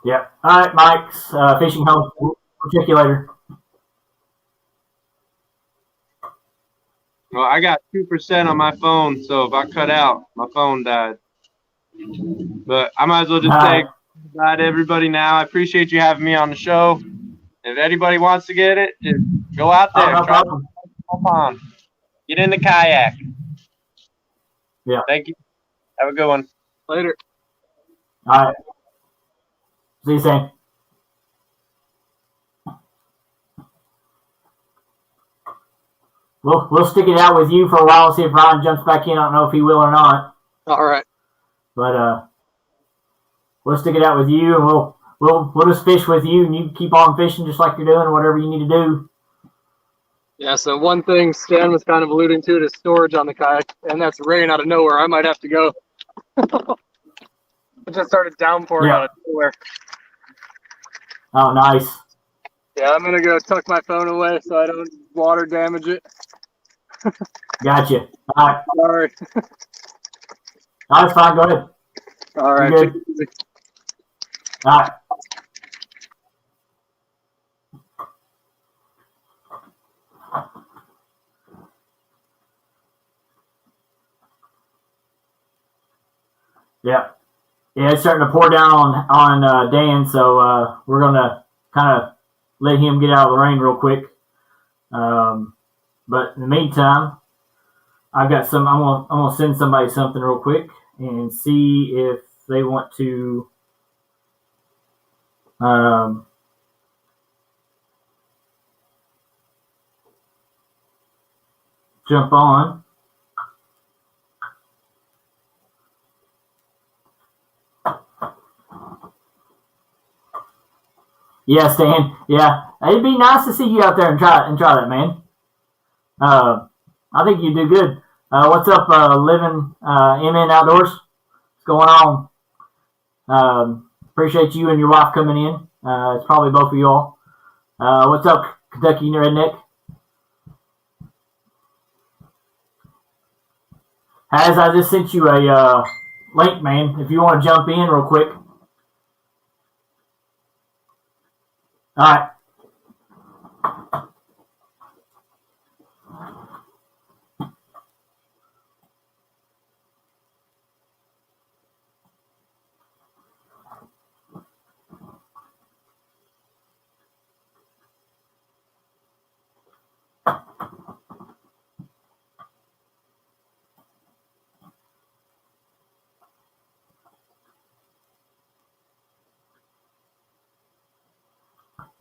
Yep. All right, Mike's fishing home. We'll check you later. Well, I got 2% on my phone, so if I cut out, my phone died. But I might as well just say goodbye to everybody now. I appreciate you having me on the show. If anybody wants to get it, just go out there. Try to pond. Get in the kayak. Yeah. Thank you. Have a good one. Later. All right. See you soon. We'll stick it out with you for a while and see if Ryan jumps back in. I don't know if he will or not. All right. But we'll stick it out with you, and we'll just fish with you, and you keep on fishing just like you're doing, whatever you need to do. Yeah, so one thing Stan was kind of alluding to is storage on the kayak, and that's rain out of nowhere. I might have to go. It just started downpouring out of nowhere. Oh, nice. Yeah, I'm going to go tuck my phone away so I don't water damage it. Gotcha. All right. Sorry. No, that's fine. Go ahead. All right. You're good. All right. Yeah. Yeah, it's starting to pour down on Dan, so we're going to kind of let him get out of the rain real quick. But in the meantime, I've got I'm gonna send somebody something real quick and see if they want to jump on. Yeah, Stan. Yeah, it'd be nice to see you out there and try that, man. I think you do good. What's up, living MN Outdoors? What's going on? Appreciate you and your wife coming in. It's probably both of you all. What's up, Kentucky Redneck? I just sent you a link, man. If you want to jump in real quick. All right.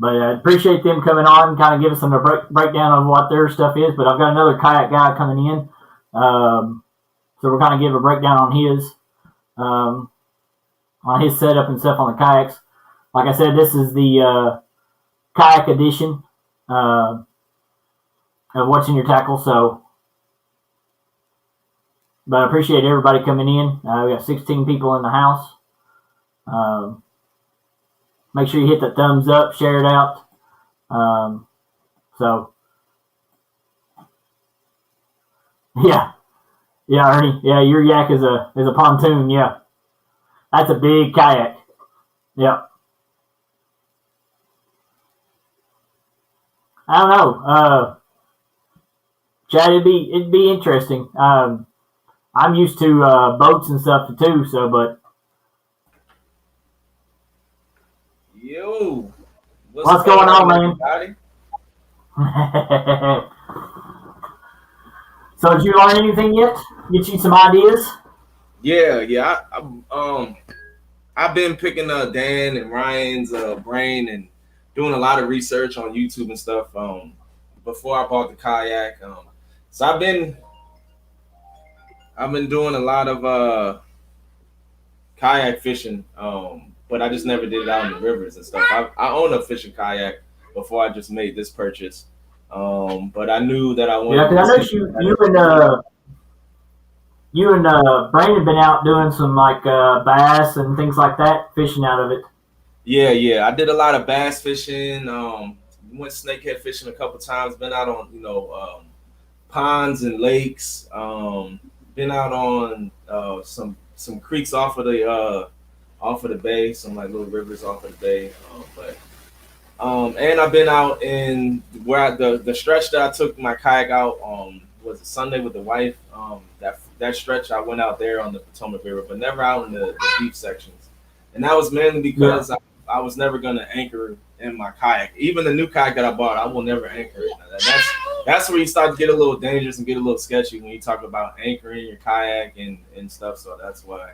But I appreciate them coming on, kind of give us a breakdown of what their stuff is. But I've got another kayak guy coming in. So we're kind of give a breakdown on his setup and stuff on the kayaks. Like I said, this is the kayak edition of What's in Your Tackle. So, but I appreciate everybody coming in. We got 16 people in the house. Make sure you hit the thumbs up, share it out. So, yeah, Ernie, yeah, your yak is a pontoon, yeah. That's a big kayak, yeah. I don't know, Chad. It'd be interesting. I'm used to boats and stuff too, so but. Yo, what's going on, man? So did you learn anything yet? Get you some ideas? Yeah. I've been picking up Dan and Ryan's brain and doing a lot of research on YouTube and stuff. Before I bought the kayak, so I've been doing a lot of kayak fishing. But I just never did it out in the rivers and stuff. I own a fishing kayak before I just made this purchase. But I knew that I wanted. Yeah, because I know you and Brandon been out doing some like bass and things like that, fishing out of it. Yeah. I did a lot of bass fishing. Went snakehead fishing a couple times. Been out on ponds and lakes. Been out on some creeks off of the bay, some like little rivers off of the bay. And I've been out in where the stretch that I took my kayak out was Sunday with the wife. That stretch I went out there on the Potomac River, but never out in the deep sections. And that was mainly because I was never going to anchor in my kayak. Even the new kayak that I bought, I will never anchor it. That's where you start to get a little dangerous and get a little sketchy when you talk about anchoring your kayak and stuff. So that's why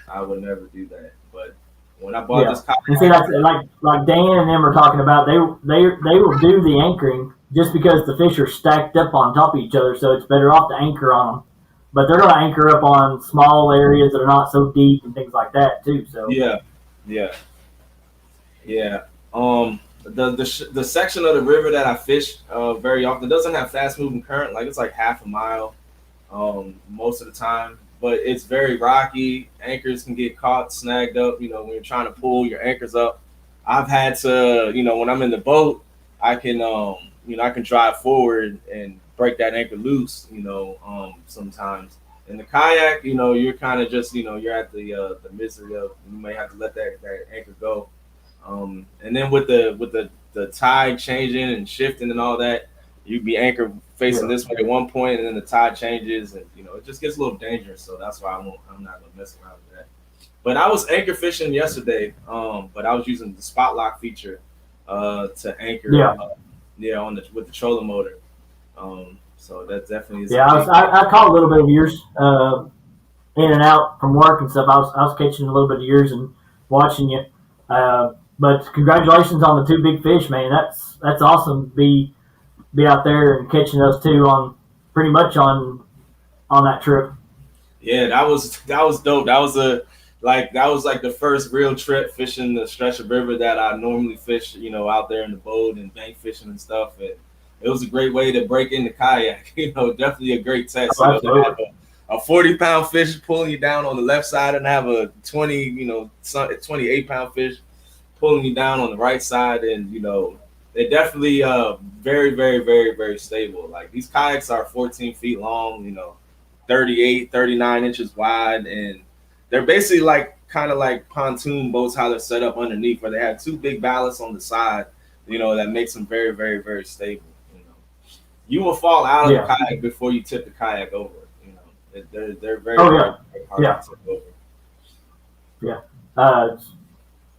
I would never do that. But when I bought this kayak, and see, like Dan and them are talking about, they will do the anchoring just because the fish are stacked up on top of each other, so it's better off to anchor on them. But they're going to anchor up on small areas that are not so deep and things like that too. So yeah. The section of the river that I fish very often doesn't have fast moving current. Like it's like half a mile most of the time, but it's very rocky. Anchors can get caught, snagged up. When you're trying to pull your anchors up, I've had to, when I'm in the boat, I can I can drive forward and break that anchor loose. Sometimes in the kayak, you're kind of just, you're at the misery of you may have to let that anchor go. And then with the tide changing and shifting and all that, you'd be anchored facing this way at one point, and then the tide changes, and it just gets a little dangerous. So that's why I'm not gonna mess around with that. But I was anchor fishing yesterday, but I was using the spot lock feature to anchor, with the trolling motor. So that definitely is. Yeah, I caught a little bit of yours in and out from work and stuff. I was catching a little bit of yours and watching you. But congratulations on the two big fish, man. That's awesome to be out there and catching those two on pretty much on that trip. Yeah, that was dope. That was like the first real trip fishing the stretch of river that I normally fish, out there in the boat and bank fishing and stuff. And it was a great way to break in the kayak. Definitely a great test. Oh, to have a 40-pound fish pulling you down on the left side and have a 28-pound fish pulling you down on the right side, and they're definitely very, very, very, very stable. Like these kayaks are 14 feet long. 38, 39 inches wide, and they're basically like kind of like pontoon boats, how they're set up underneath, where they have two big ballasts on the side, that makes them very, very, very stable. You will fall out of the kayak before you tip the kayak over. They're very, very hard to tip over. Yeah.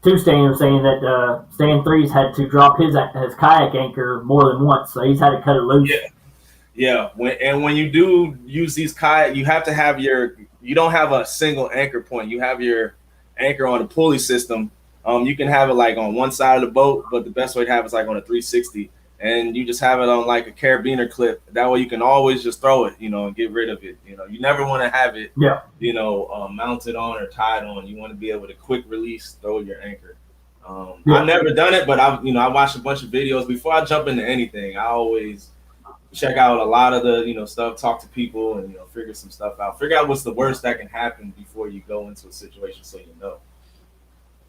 Two Stan was saying that Stan 3's had to drop his kayak anchor more than once, so he's had to cut it loose. Yeah. When you do use these kayak, you have to have you don't have a single anchor point. You have your anchor on a pulley system. You can have it like on one side of the boat, but the best way to have it is like on a 360, and you just have it on like a carabiner clip. That way you can always just throw it, and get rid of it. You never want to have it, mounted on or tied on. You want to be able to quick release, throw your anchor. I've never done it, but I watched a bunch of videos before I jump into anything. I always check out a lot of the stuff, talk to people, and figure some stuff out. Figure out what's the worst that can happen before you go into a situation, so you know.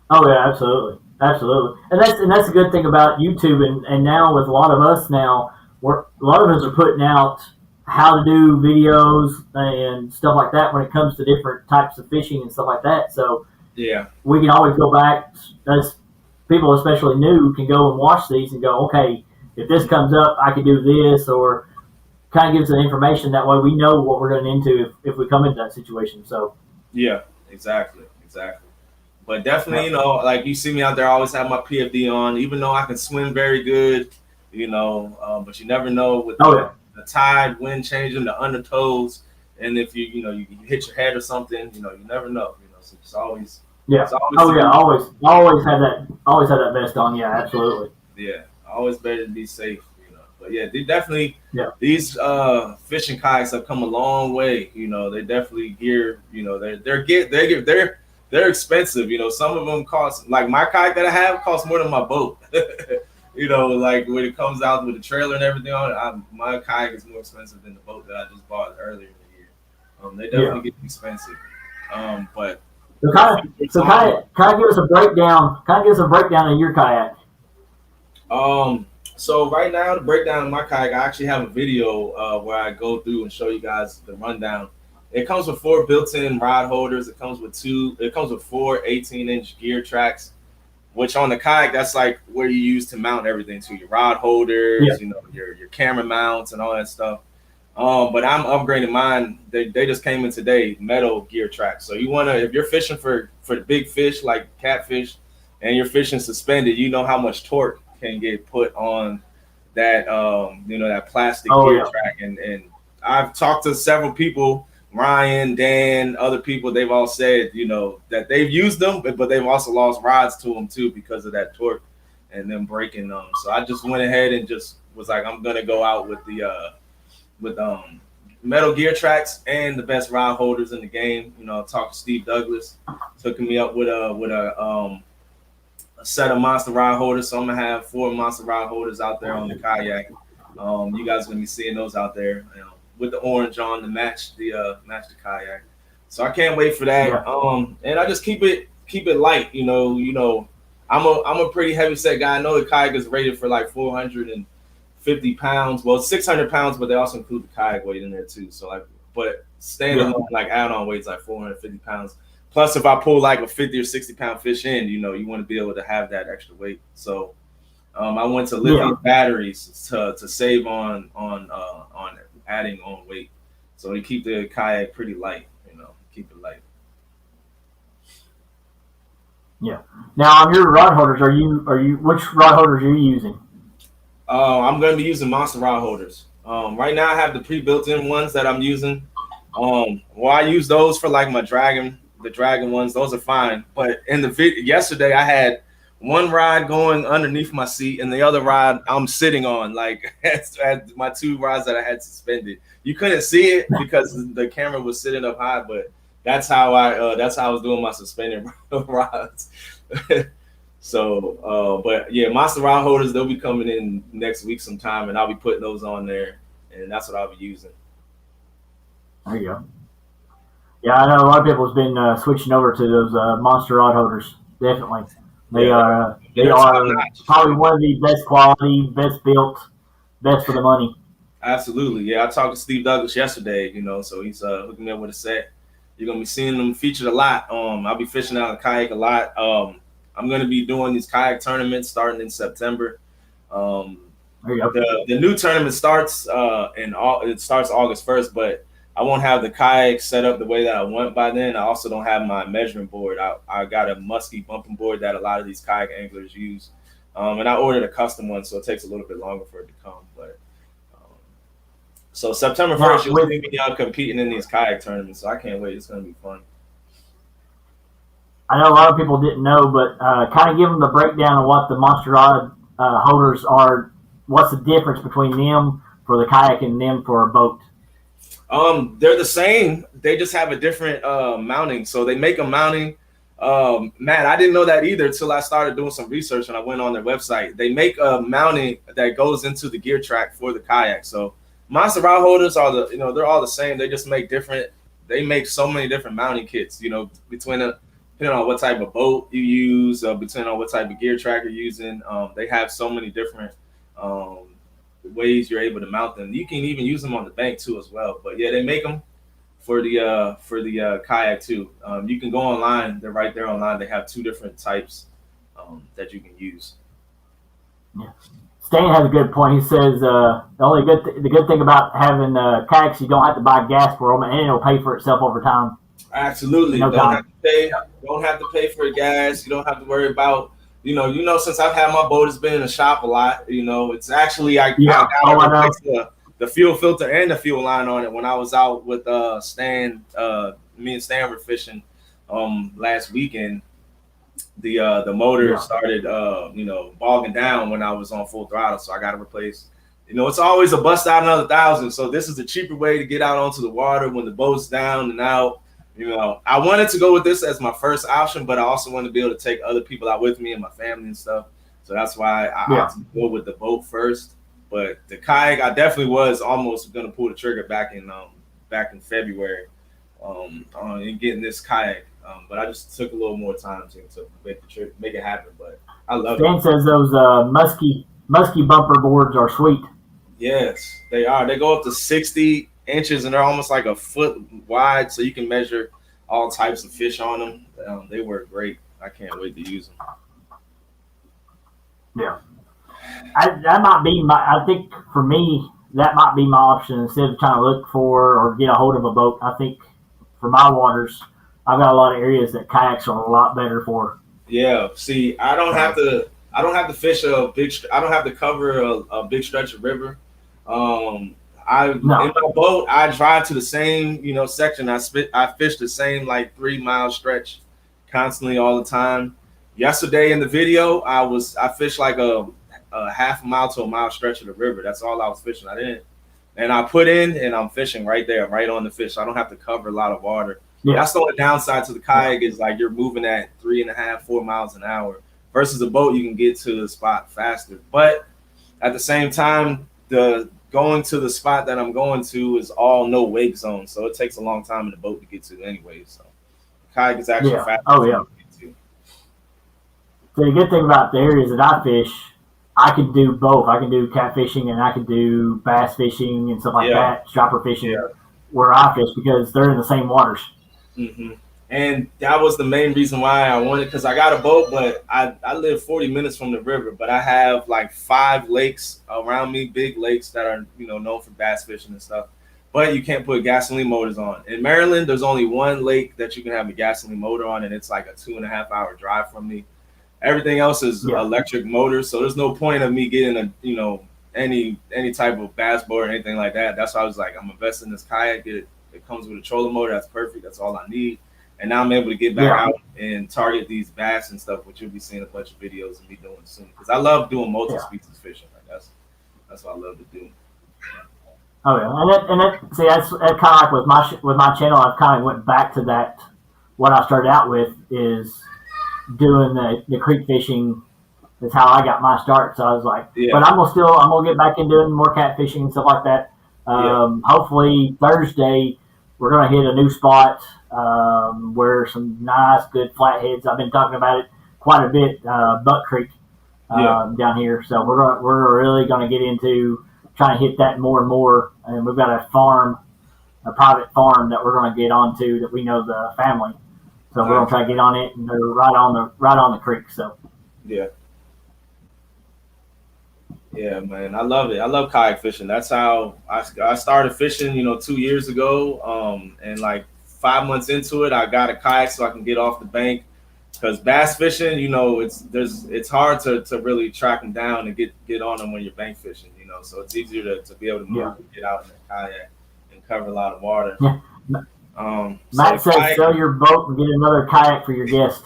Oh yeah, absolutely, and that's a good thing about YouTube, and now with a lot of us now, a lot of us are putting out how to do videos and stuff like that when it comes to different types of fishing and stuff like that. So we can always go back as people, especially new, can go and watch these and go, okay, if this comes up, I can do this, or kind of gives the information. That way we know what we're going into if we come into that situation. So yeah, exactly. But definitely, like you see me out there, I always have my PFD on, even though I can swim very good, but you never know with the tide, wind changing, the undertows, and if you hit your head or something, you never know. So it's always always have that vest on. Yeah, absolutely. Yeah, always better to be safe. But yeah, they definitely these fishing kayaks have come a long way. They definitely gear. They're expensive. Some of them cost, like my kayak that I have costs more than my boat. Like when it comes out with the trailer and everything on it, my kayak is more expensive than the boat that I just bought earlier in the year. They definitely get expensive. But so kind of give us a breakdown. Of your kayak. So right now, the breakdown of my kayak, I actually have a video where I go through and show you guys the rundown. It comes with 4 built-in rod holders. It comes with 4 18-inch gear tracks, which on the kayak, that's like where you use to mount everything to your rod holders, your camera mounts and all that stuff. But I'm upgrading mine. They just came in today, metal gear tracks. So if you're fishing for big fish like catfish and you're fishing suspended, you know how much torque can get put on that, that plastic gear track. And I've talked to several people, Ryan, Dan, other people, they've all said, that they've used them, but they've also lost rods to them too because of that torque and them breaking them. So I just went ahead and just was like, I'm going to go out with the metal gear tracks and the best rod holders in the game. Talked to Steve Douglas, took me up with a set of monster rod holders. So I'm going to have 4 monster rod holders out there on the kayak. You guys are going to be seeing those out there, with the orange on to match the kayak. So I can't wait for that. And I just keep it light. I'm a pretty heavy set guy. I know the kayak is rated for like 450 pounds. Well, 600 pounds, but they also include the kayak weight in there too. So but standalone like add-on weight's like 450 pounds. Plus, if I pull like a 50 or 60 pound fish in, you want to be able to have that extra weight. So I went to lithium batteries to save on adding on weight. So we keep the kayak pretty light, keep it light. Yeah. Now on your rod holders, which rod holders are you using? I'm going to be using monster rod holders. Right now I have the pre-built-in ones that I'm using. I use those for like the dragon ones. Those are fine. But in the video yesterday, I had one rod going underneath my seat and the other rod I'm sitting on, like as my 2 rods that I had suspended. You couldn't see it because the camera was sitting up high, but that's how I was doing my suspended rods. So, but yeah, monster rod holders, they'll be coming in next week sometime, and I'll be putting those on there, and that's what I'll be using. There you go. Yeah, I know a lot of people have been switching over to those monster rod holders. Definitely. They are probably one of the best quality, best built, best for the money. Absolutely. Yeah, I talked to Steve Douglas yesterday, so he's hooking me up with a set. You're gonna be seeing them featured a lot. I'll be fishing out of kayak a lot. I'm gonna be doing these kayak tournaments starting in September. There you go. The new tournament starts it starts August 1st, but I won't have the kayak set up the way that I want by then. I also don't have my measuring board. I got a musky bumping board that a lot of these kayak anglers use, and I ordered a custom one, so it takes a little bit longer for it to come. But so September 1st, you'll see me competing in these kayak tournaments. So I can't wait. It's gonna be fun. I know a lot of people didn't know, but kind of give them the breakdown of what the monster rod holders are. What's the difference between them for the kayak and them for a boat? They're the same. They just have a different mounting. So they make a mounting. Man, I didn't know that either until I started doing some research and I went on their website. They make a mounting that goes into the gear track for the kayak. So monster rod holders are they're all the same. They just make different. They make so many different mounting kits. Depending on what type of boat you use, depending on what type of gear track you're using. They have so many different ways you're able to mount them. You can even use them on the bank too as well. But yeah, they make them for the kayak too. You can go online. They're right there online. They have two different types that you can use. Yeah. Stan has a good point. He says the good thing about having kayaks, you don't have to buy gas for them, and it'll pay for itself over time. Absolutely. No Don't have to pay for gas. You don't have to worry about since I've had my boat, it's been in the shop a lot. It's actually I replaced the fuel filter and the fuel line on it when I was out with Stan. Me and Stan were fishing last weekend. The motor started bogging down when I was on full throttle, so I got to replace. It's always a bust out another $1,000. So this is the cheaper way to get out onto the water when the boat's down and out. I wanted to go with this as my first option, but I also wanted to be able to take other people out with me and my family and stuff. So that's why I opted to go with the boat first. But the kayak, I definitely was almost going to pull the trigger back in February in getting this kayak. But I just took a little more time to make it happen. But I love it. Dan says those musky bumper boards are sweet. Yes, they are. They go up to 60 inches and they're almost like a foot wide, so you can measure all types of fish on them. They work great. I can't wait to use them. Yeah, that might be I think for me that might be my option instead of trying to look for or get a hold of a boat. I think for my waters, I've got a lot of areas that kayaks are a lot better for. Yeah, see, I don't have to fish I don't have to cover a big stretch of river. In my boat, I drive to the same, section. I fish the same 3 mile stretch constantly all the time. Yesterday in the video, I fished like a half a mile to a mile stretch of the river. That's all I was fishing. And I put in and I'm fishing right there, right on the fish. I don't have to cover a lot of water. Yeah. That's the only downside to the kayak is you're moving at 3.5, 4 miles an hour versus a boat. You can get to the spot faster. But at the same time, going to the spot that I'm going to is all no wake zone, so it takes a long time in the boat to get to anyway. So the kayak is actually faster. Oh yeah. So the good thing about the areas that I fish, I can do both. I can do catfishing and I can do bass fishing and stuff like that, striper fishing where I fish because they're in the same waters. Mm-hmm. And that was the main reason why I wanted, because I got a boat, but I live 40 minutes from the river, but I have 5 lakes around me, big lakes that are, known for bass fishing and stuff. But you can't put gasoline motors on. In Maryland, there's only one lake that you can have a gasoline motor on, and it's like a 2.5 hour drive from me. Everything else is electric motors, so there's no point of me getting any type of bass board or anything like that. That's why I was like, I'm investing in this kayak. It comes with a trolling motor. That's perfect. That's all I need. And now I'm able to get back out and target these bass and stuff, which you'll be seeing a bunch of videos of me doing soon. Because I love doing multi-species fishing. That's what I love to do. Oh yeah, that's kind of like with my channel. I've kind of went back to that. What I started out with is doing the creek fishing. That's how I got my start. So I was like, but I'm gonna get back into doing more catfishing and stuff like that. Hopefully Thursday we're gonna hit a new spot where some nice good flatheads. I've been talking about it quite a bit. Buck Creek down here. So we're really gonna get into trying to hit that more and more. And we've got a private farm that we're going to get onto that we know the family. So we're going to try to get on it, and they're right on the creek. So yeah. Yeah, man, I love it. I love kayak fishing. That's how I started fishing, 2 years ago. And like 5 months into it, I got a kayak so I can get off the bank. Because bass fishing, it's hard to really track them down and get on them when you're bank fishing. So it's easier to be able to move and get out in a kayak and cover a lot of water. Yeah. Matt says sell your boat and get another kayak for your guest.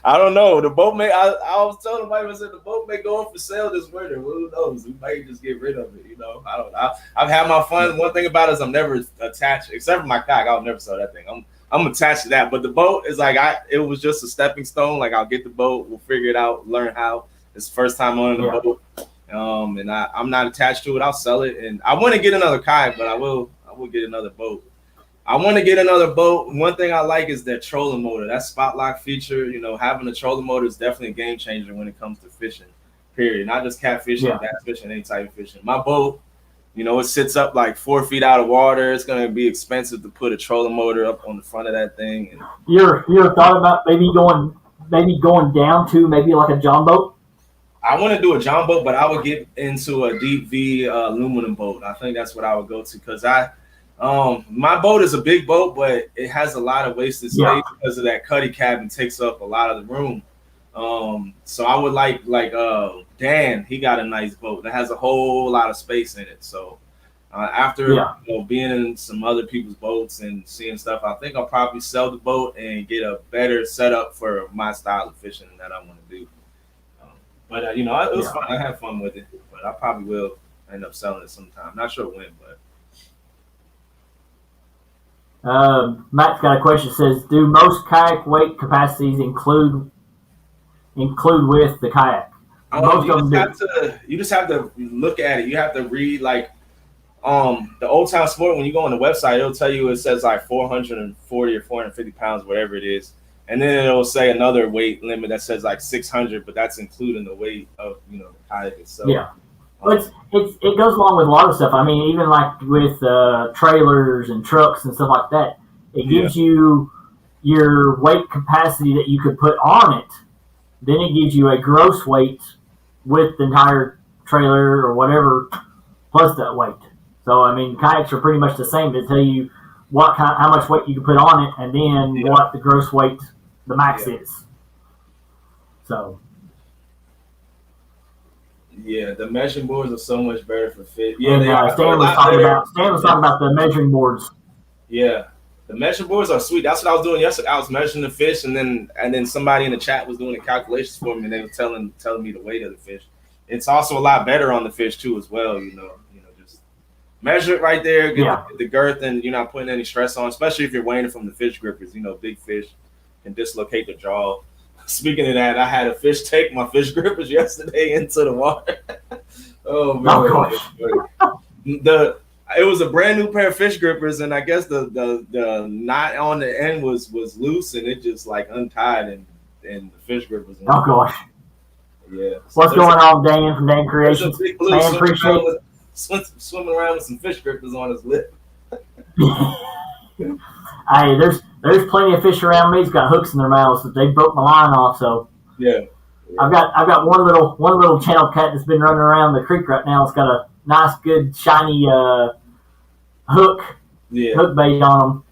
I don't know. The boat may. I was telling somebody, I said the boat may go up for sale this winter. Who knows? We might just get rid of it. I don't know. I've had my fun. One thing about it is I'm never attached, except for my kayak. I'll never sell that thing. I'm attached to that. But the boat is like it was just a stepping stone. Like I'll get the boat. We'll figure it out. Learn how. It's the first time owning the boat. And I'm not attached to it. I'll sell it. And I want to get another kayak, but I will get another boat. I want to get another boat. One thing I like is that trolling motor. That spot lock feature, having a trolling motor is definitely a game changer when it comes to fishing, period. Not just catfishing, bass fishing, any type of fishing. My boat, it sits up like 4 feet out of water. It's going to be expensive to put a trolling motor up on the front of that thing. And you ever thought about maybe going down to maybe like a John boat? I want to do a John boat, but I would get into a deep V aluminum boat. I think that's what I would go to because my boat is a big boat, but it has a lot of wasted space because of that cuddy cabin takes up a lot of the room. So I would like Dan, he got a nice boat that has a whole lot of space in it. So after being in some other people's boats and seeing stuff, I think I'll probably sell the boat and get a better setup for my style of fishing that I want to do. But it was fun. I had fun with it, but I probably will end up selling it sometime. Not sure when, but. Matt's got a question. It says, do most kayak weight capacities include with the kayak? You just have to look at it. You have to read the Old Town Sport. When you go on the website, it'll tell you it says like 440 or 450 pounds, whatever it is, and then it'll say another weight limit that says like 600, but that's including the weight of the kayak itself. Yeah. Well, it goes along with a lot of stuff. I mean, even like with trailers and trucks and stuff like that, it gives you your weight capacity that you could put on it. Then it gives you a gross weight with the entire trailer or whatever plus that weight. So, I mean, kayaks are pretty much the same. They tell you how much weight you can put on it and then what the gross weight, the max is. So... Yeah, the measuring boards are so much better for fit. Yeah, and, Stan was talking about the measuring boards. Yeah, the measuring boards are sweet. That's what I was doing yesterday. I was measuring the fish, and then somebody in the chat was doing the calculations for me, and they were telling me the weight of the fish. It's also a lot better on the fish too, as well. Just measure it right there, get the girth, and you're not putting any stress on, especially if you're weighing it from the fish grippers. Big fish can dislocate the jaw. Speaking of that, I had a fish take my fish grippers yesterday into the water. Oh man! It was a brand new pair of fish grippers, and I guess the knot on the end was loose, and it just like untied, and the fish grippers. Oh gosh! Yeah. What's going on, Dan from Dan Creations? Man, appreciate it. Swimming around with some fish grippers on his lip. Hey, there's plenty of fish around me. It's got hooks in their mouths. So they broke my line off. So I've got one little channel cat that's been running around the creek right now. It's got a nice, good, shiny hook bait on them.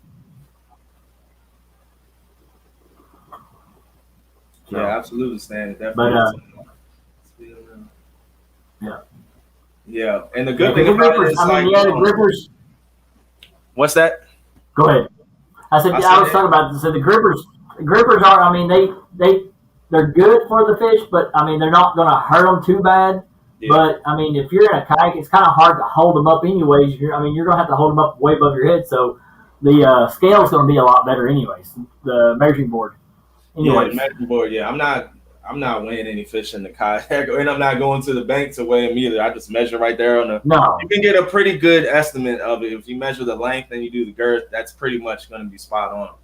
So, absolutely, Stan. Definitely. Yeah, and the good thing about it is the grippers. What's that? Go ahead. I was talking about this. So the grippers are. I mean, they're good for the fish, but I mean they're not going to hurt them too bad. Yeah. But I mean, if you're in a kayak, it's kind of hard to hold them up anyways. You're going to have to hold them up way above your head. So the scale is going to be a lot better anyways. The measuring board. Anyways. Yeah, the measuring board. Yeah, I'm not weighing any fish in the kayak, and I'm not going to the bank to weigh them either. I just measure right there on the. No. You can get a pretty good estimate of it if you measure the length and you do the girth. That's pretty much going to be spot on.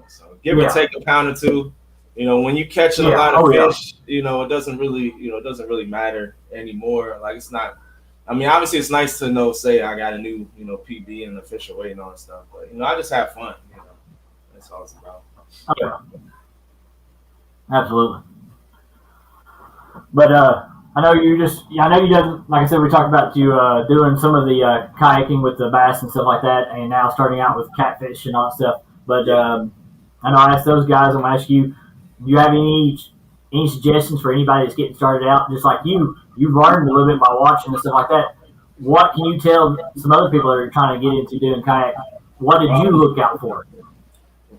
So give or take a pound or two. When you catching a lot of fish, it doesn't really matter anymore. Like it's not I mean, obviously, it's nice to know. Say, I got a new, PB and official weight and all that stuff. But I just have fun. That's all it's about. Okay. Absolutely. But I know you doesn't, like I said, we talked about you doing some of the kayaking with the bass and stuff like that, and now starting out with catfish and all that stuff. But I know I asked those guys. I'm gonna ask you. Do you have any suggestions for anybody that's getting started out? Just like you've learned a little bit by watching and stuff like that. What can you tell some other people that are trying to get into doing kayak? What did you look out for?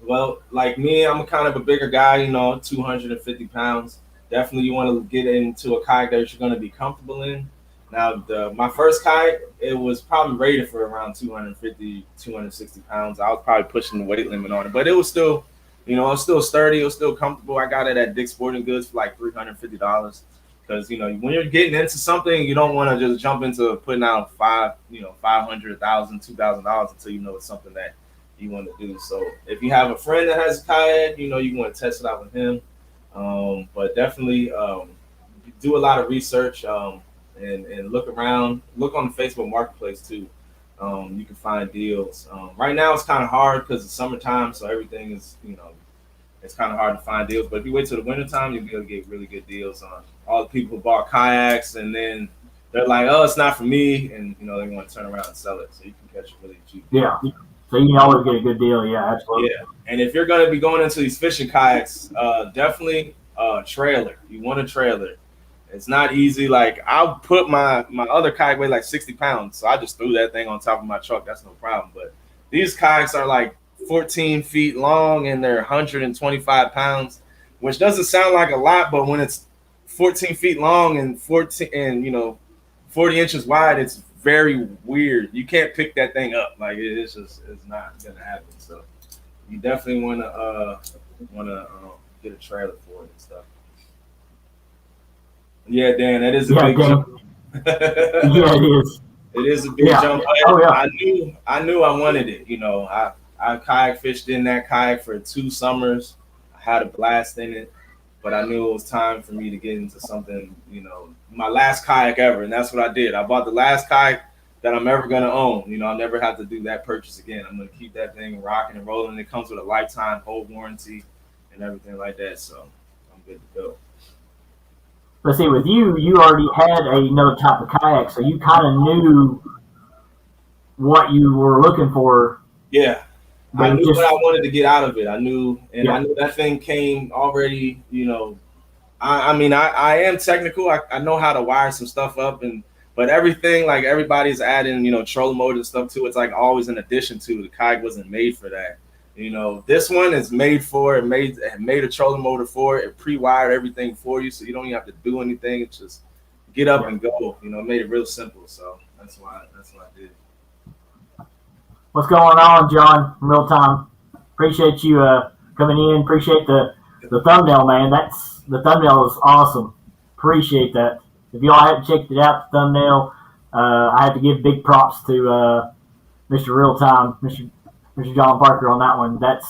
Well, like me, I'm kind of a bigger guy, 250 pounds. Definitely you want to get into a kayak that you're going to be comfortable in. Now, my first kayak, it was probably rated for around 250, 260 pounds. I was probably pushing the weight limit on it, but it was still, it was still sturdy. It was still comfortable. I got it at Dick's Sporting Goods for like $350 because, when you're getting into something, you don't want to just jump into putting out $500, $1,000, $2,000 until you know it's something that you want to do. So if you have a friend that has a kayak, you want to test it out with him. But definitely do a lot of research and look around. Look on the Facebook Marketplace too. You can find deals. Right now it's kind of hard because it's summertime, so everything is it's kind of hard to find deals. But if you wait till the wintertime, you'll be able to get really good deals on all the people who bought kayaks, and then they're like, "Oh, it's not for me," and they want to turn around and sell it, so you can catch it really cheap. Yeah. So you can always get a good deal. Yeah, absolutely. Yeah, and if you're going to be going into these fishing kayaks, definitely a trailer. You want a trailer. It's not easy. Like, I'll put my other kayak weigh like 60 pounds, so I just threw that thing on top of my truck. That's no problem. But these kayaks are like 14 feet long and they're 125 pounds, which doesn't sound like a lot, but when it's 14 feet long and 40 inches wide, it's very weird. You can't pick that thing up. Like, it's not gonna happen. So you definitely want to get a trailer for it and stuff. Yeah, Dan, that is a big jump. Yeah, it is. It is a big jump. Oh, yeah. I knew I wanted it. I kayak fished in that kayak for 2 summers. I had a blast in it, but I knew it was time for me to get into something, my last kayak ever, and that's what I did. I bought the last kayak that I'm ever going to own. I'll never have to do that purchase again. I'm going to keep that thing rocking and rolling. It comes with a lifetime whole warranty and everything like that, so I'm good to go. But see, with you already had another type of kayak, so you kind of knew what you were looking for. Yeah. I knew what I wanted to get out of it. I knew that thing came already, I am technical. I know how to wire some stuff up, but everything, like, everybody's adding, trolling motor and stuff too. It's like always an addition to. The kayak wasn't made for that. This one is made for it. Made a trolling motor for it. It pre-wired everything for you, so you don't even have to do anything. It's just get up and go. It made it real simple. So that's why I did. What's going on, John? Real time. Appreciate you coming in. Appreciate the thumbnail, man. The thumbnail is awesome. Appreciate that. If y'all haven't checked it out, the thumbnail, I have to give big props to Mr. Real Time, Mr. John Parker on that one. That's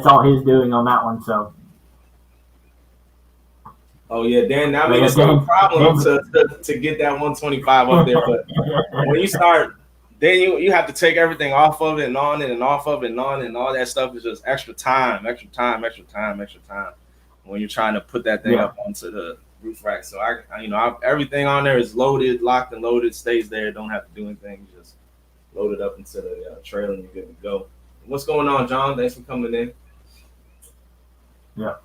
all his doing on that one. So. Oh yeah, Dan. I mean, it's no problem to get that 125 up there, but when you start. Then you have to take everything off of it and on it and off of it and on it, and all that stuff is just extra time when you're trying to put that thing up onto the roof rack. So everything on there is loaded, locked and loaded, stays there. Don't have to do anything. You just load it up into the trailer and you're good to go. What's going on, John? Thanks for coming in. Yeah.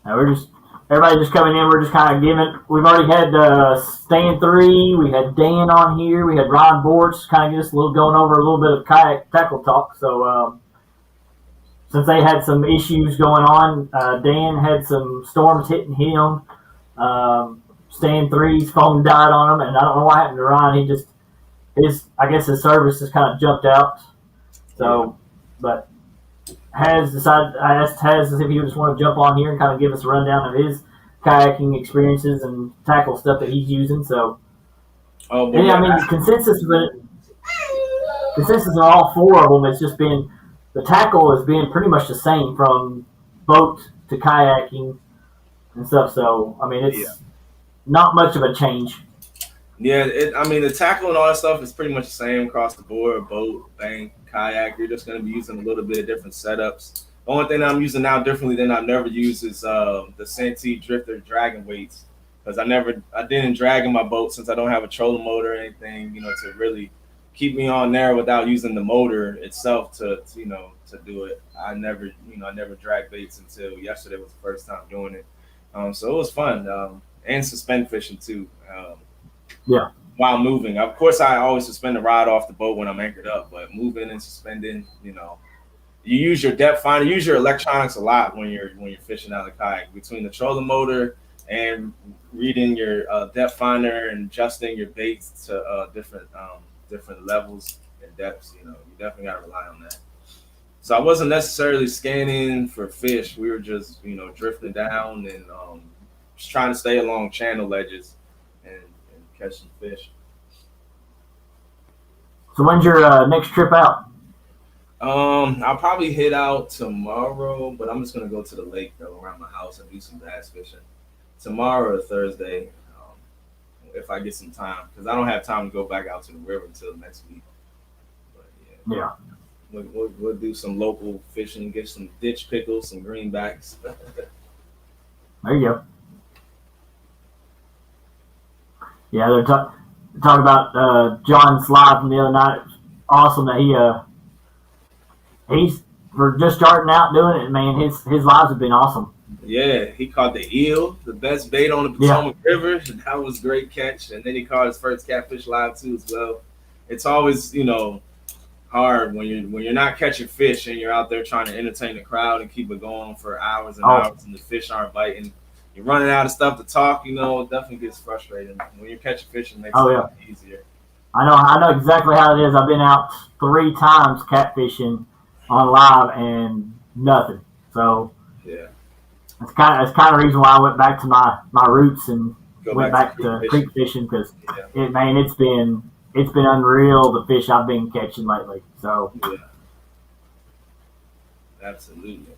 Now everybody just coming in. We're just kind of giving. We've already had Stand 3. We had Dan on here. We had Ron Bortz, kind of just going over a little bit of kayak tackle talk. So since they had some issues going on, Dan had some storms hitting him. Stand 3's phone died on him, and I don't know what happened to Ron. I guess his service just kind of jumped out. So, but Has decided. I asked Has if he would just want to jump on here and kind of give us a rundown of his kayaking experiences and tackle stuff that he's using. So, the consensus of all 4 of them has just been the tackle has been pretty much the same from boat to kayaking and stuff. So, it's not much of a change. Yeah, I mean, the tackle and all that stuff is pretty much the same across the board. Boat, bank, kayak. You're just going to be using a little bit of different setups. The only thing that I'm using now differently than I've never used is the Santee Drifter dragging weights, because I didn't drag in my boat since I don't have a trolling motor or anything, to really keep me on there without using the motor itself to do it. I never dragged baits until yesterday was the first time doing it. So it was fun, and suspend fishing too. Yeah. While moving, of course, I always suspend the rod off the boat when I'm anchored up, but moving and suspending, you use your depth finder, use your electronics a lot when you're fishing out of the kayak. Between the trolling motor and reading your depth finder and adjusting your baits to different levels and depths, you definitely got to rely on that. So I wasn't necessarily scanning for fish. We were just, drifting down and just trying to stay along channel ledges and catch some fish. So when's your next trip out? I'll probably head out tomorrow, but I'm just gonna go to the lake though around my house and do some bass fishing tomorrow or Thursday, if I get some time, because I don't have time to go back out to the river until next week. But Yeah. We'll do some local fishing, get some ditch pickles, some greenbacks. There you go. Yeah, they're talking about John's live from the other night. It's awesome that he's for just starting out doing it, man. His lives have been awesome. Yeah, he caught the eel, the best bait on the Potomac River. That was a great catch. And then he caught his first catfish live too as well. It's always, hard when you're not catching fish and you're out there trying to entertain the crowd and keep it going for hours and hours and the fish aren't biting. You're running out of stuff to talk, it definitely gets frustrating. When you're catching fish, it makes it a lot easier. I know exactly how it is. I've been out 3 times catfishing on live and nothing. So yeah, that's kind of the reason why I went back to my roots and went back to creek fishing, because it's been unreal the fish I've been catching lately. So yeah, absolutely.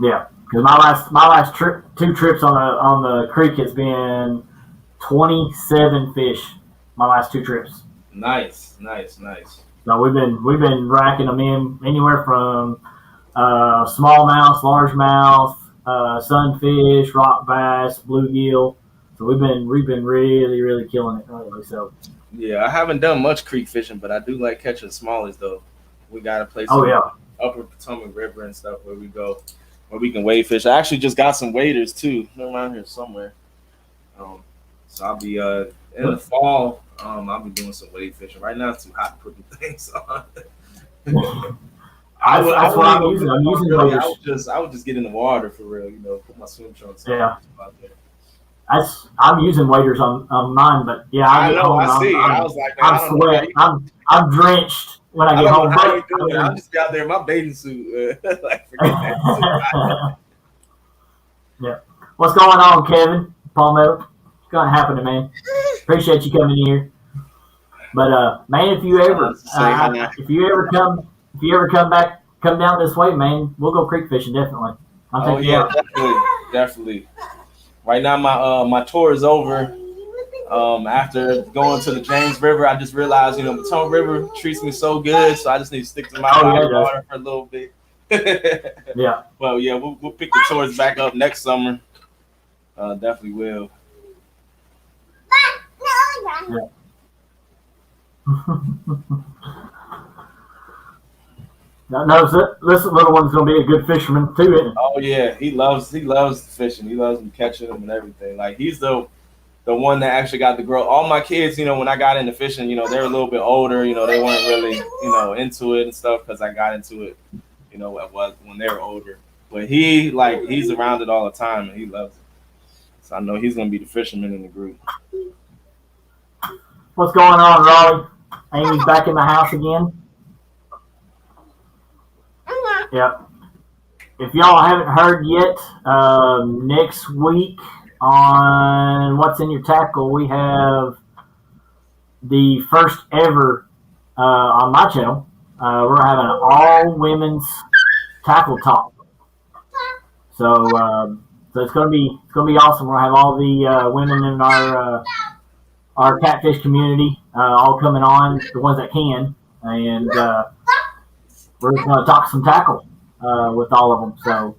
Yeah, because my last 2 trips on the creek has been 27 fish. My last 2 trips. Nice. So we've been racking them in anywhere from smallmouth, largemouth, sunfish, rock bass, bluegill. So we've been really, really killing it lately. So yeah, I haven't done much creek fishing, but I do like catching smallies though. We got a place upper Potomac River and stuff where we go, where we can wade fish. I actually just got some waders too. They're around here somewhere. So I'll be in the fall. I'll be doing some wade fishing. Right now it's too hot to put the things on. That's what I'm using. I'm using waders. I would just get in the water for real. Put my swim trunks on. Yeah. I'm using waders on mine, but I know. I see. I was like, man, I'm sweating. I'm drenched when I get home. How you doing? I'll just get out there in my bathing suit. Forget that. Yeah. What's going on, Kevin? Palmetto? What's going to happen, man? Appreciate you coming here. But man, if you ever come down this way, man, we'll go creek fishing definitely. Definitely. Right now, my tour is over. After going to the James River, I just realized, Potomac River treats me so good, so I just need to stick to my water for a little bit. Yeah. Well, yeah, we'll pick the tours back up next summer. Definitely will. Yeah. No, this little one's gonna be a good fisherman too, isn't he? Oh yeah, he loves the fishing. He loves me catching them and everything. Like he's the one that actually got to grow. All my kids, when I got into fishing, they're a little bit older. They weren't really, into it and stuff because I got into it, when they were older. But he's around it all the time and he loves it. So I know he's gonna be the fisherman in the group. What's going on, Raleigh? Amy's back in the house again. Yep. If y'all haven't heard yet, next week on What's in Your Tackle, we have the first ever on my channel. We're having an all women's tackle talk. So it's gonna be awesome. We'll have all the women in our catfish community all coming on, the ones that can, and we're just going to talk some tackle with all of them. So,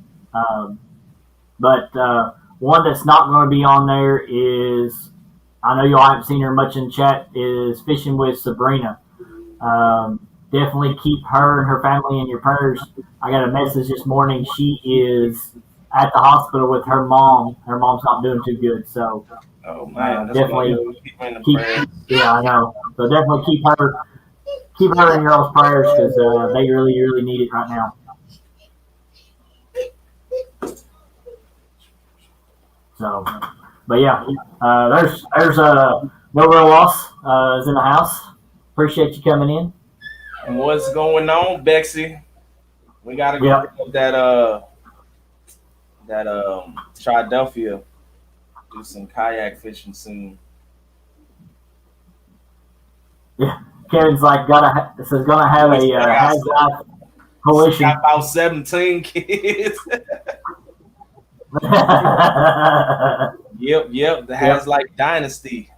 but one that's not going to be on there is, I know y'all haven't seen her much in chat, is Fishing with Sabrina. Definitely keep her and her family in your prayers. I got a message this morning. She is at the hospital with her mom. Her mom's not doing too good, so Oh man, definitely keep. Yeah, I know. So definitely keep her in your all's prayers because they really, really need it right now. So, but yeah, there's no real loss is in the house. Appreciate you coming in. And what's going on, Bexy? We gotta go pick up that Philadelphia. Do some kayak fishing soon. Yeah, Kevin's like gonna have a hag coalition. Got about 17 kids. Yep. That has like dynasty.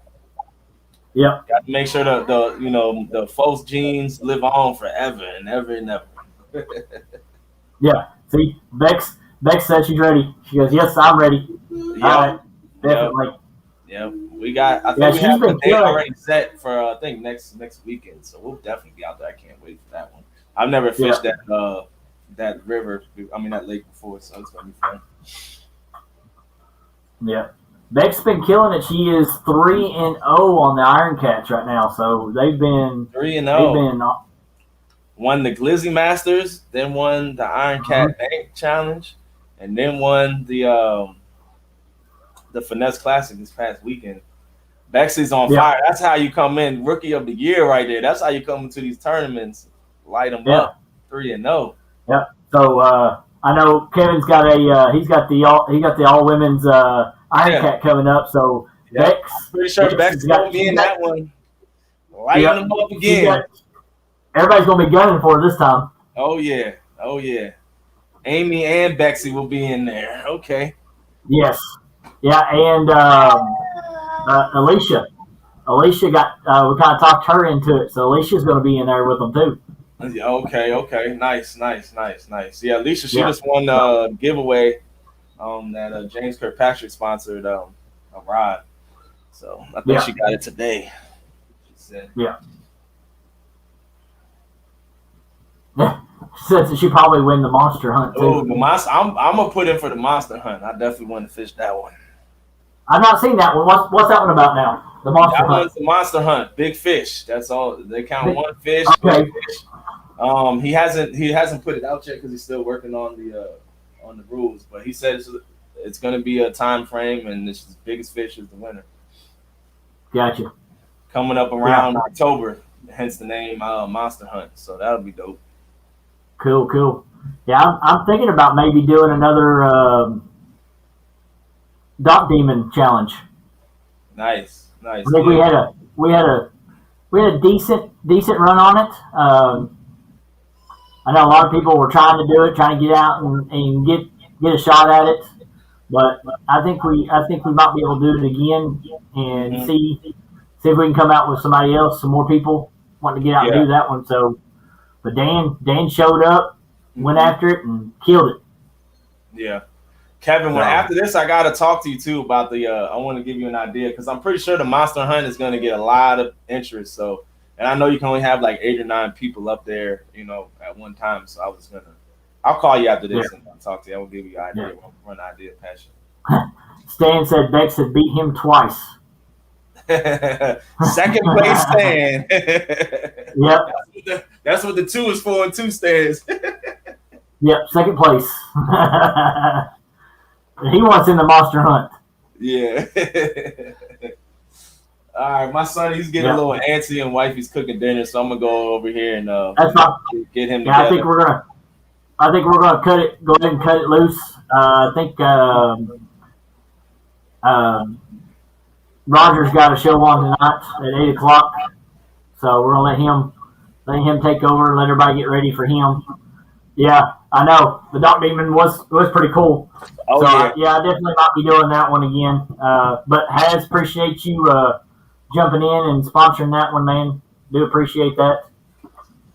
Yep. Got to make sure the false genes live on forever and ever and ever. Yeah. See, Bex said she's ready. She goes, "Yes, I'm ready." Yep. All right. Definitely. Yep. We got. I think we have the date already set for I think next weekend. So we'll definitely be out there. I can't wait for that one. I've never fished that river. I mean that lake before, so it's gonna be fun. Yeah. Beck's been killing it. She is 3-0 on the Iron Cats right now. So they've been 3-0. Won the Glizzy Masters, then won the Iron Cat Bank Challenge, and then won the Finesse Classic this past weekend. Bexy's on fire. That's how you come in Rookie of the Year right there. That's how you come into these tournaments, light them up. 3-0. Yeah. So I know Kevin's got he's got the all women's Iron Cat coming up. So Bex, pretty sure Bex is gonna be in that one. Lighting them up again. Everybody's gonna be gunning for her this time. Oh yeah. Amy and Bexy will be in there. Okay. Yes. Yeah, and Alicia got we kind of talked her into it, so Alicia's going to be in there with them too. Okay. Nice. Yeah, Alicia, she just won the giveaway that James Kirkpatrick sponsored a rod. So I think she got it today. She said. Yeah. She said she probably win the monster hunt too. Oh, I'm gonna put in for the monster hunt. I definitely want to fish that one. I've not seen that one. What's that one about now? The monster hunt. That one's the monster hunt. Big fish. That's all. They count one fish. Okay. Big fish. He hasn't put it out yet because he's still working on the rules. But he said it's going to be a time frame, and the biggest fish is the winner. Gotcha. Coming up around October, hence the name Monster Hunt. So that'll be dope. Cool. Yeah, I'm thinking about maybe doing another Dock Demon challenge. Nice. I think we had a decent run on it. I know a lot of people were trying to do it, trying to get out and get a shot at it. But I think we might be able to do it again and see if we can come out with somebody else, some more people wanting to get out and do that one. So, but Dan showed up, went after it, and killed it. Yeah. Kevin, after this, I got to talk to you, too, about I want to give you an idea, because I'm pretty sure the Monster Hunt is going to get a lot of interest. So, and I know you can only have like 8 or 9 people up there, at one time. So I'll call you after this and I'll talk to you. I will give you an idea. I'll run an idea past you. Stan said Bex had beat him twice. Second place Stan. Yep. That's what the 2 is for in 2 stands. Yep, second place. He wants in the Monster Hunt. Yeah. All right, my son, he's getting a little antsy, and wifey's cooking dinner, so I'm gonna go over here and get him together. I think we're gonna go ahead and cut it loose. I think Roger's got a show on tonight at 8:00, so we're gonna let him take over and let everybody get ready for him. Yeah, I know the Dock Demon was pretty cool. Oh, so I definitely might be doing that one again. But Haz, appreciate you jumping in and sponsoring that one, man. Do appreciate that.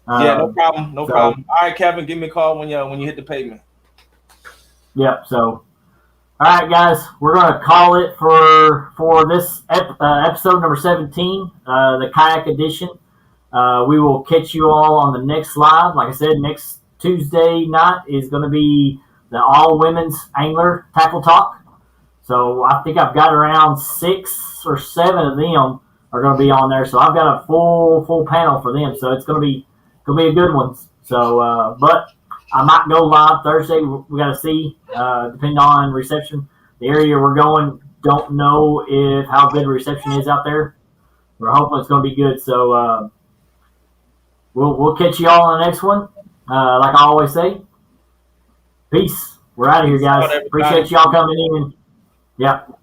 Yeah, no problem. No problem. All right, Kevin, give me a call when you hit the pavement. Yep. So, all right, guys, we're gonna call it for this episode number 17, the kayak edition. We will catch you all on the next live. Like I said, next Tuesday night is going to be the all women's angler tackle talk. So I think I've got around 6 or 7 of them are going to be on there. So I've got a full panel for them. So it's going to be a good one. So, but I might go live Thursday. We got to see, depending on reception. The area we're going, don't know if how good reception is out there. We're hoping it's going to be good. So we'll catch you all on the next one. Like I always say, peace. We're out of here, guys. Appreciate y'all coming in. Yep.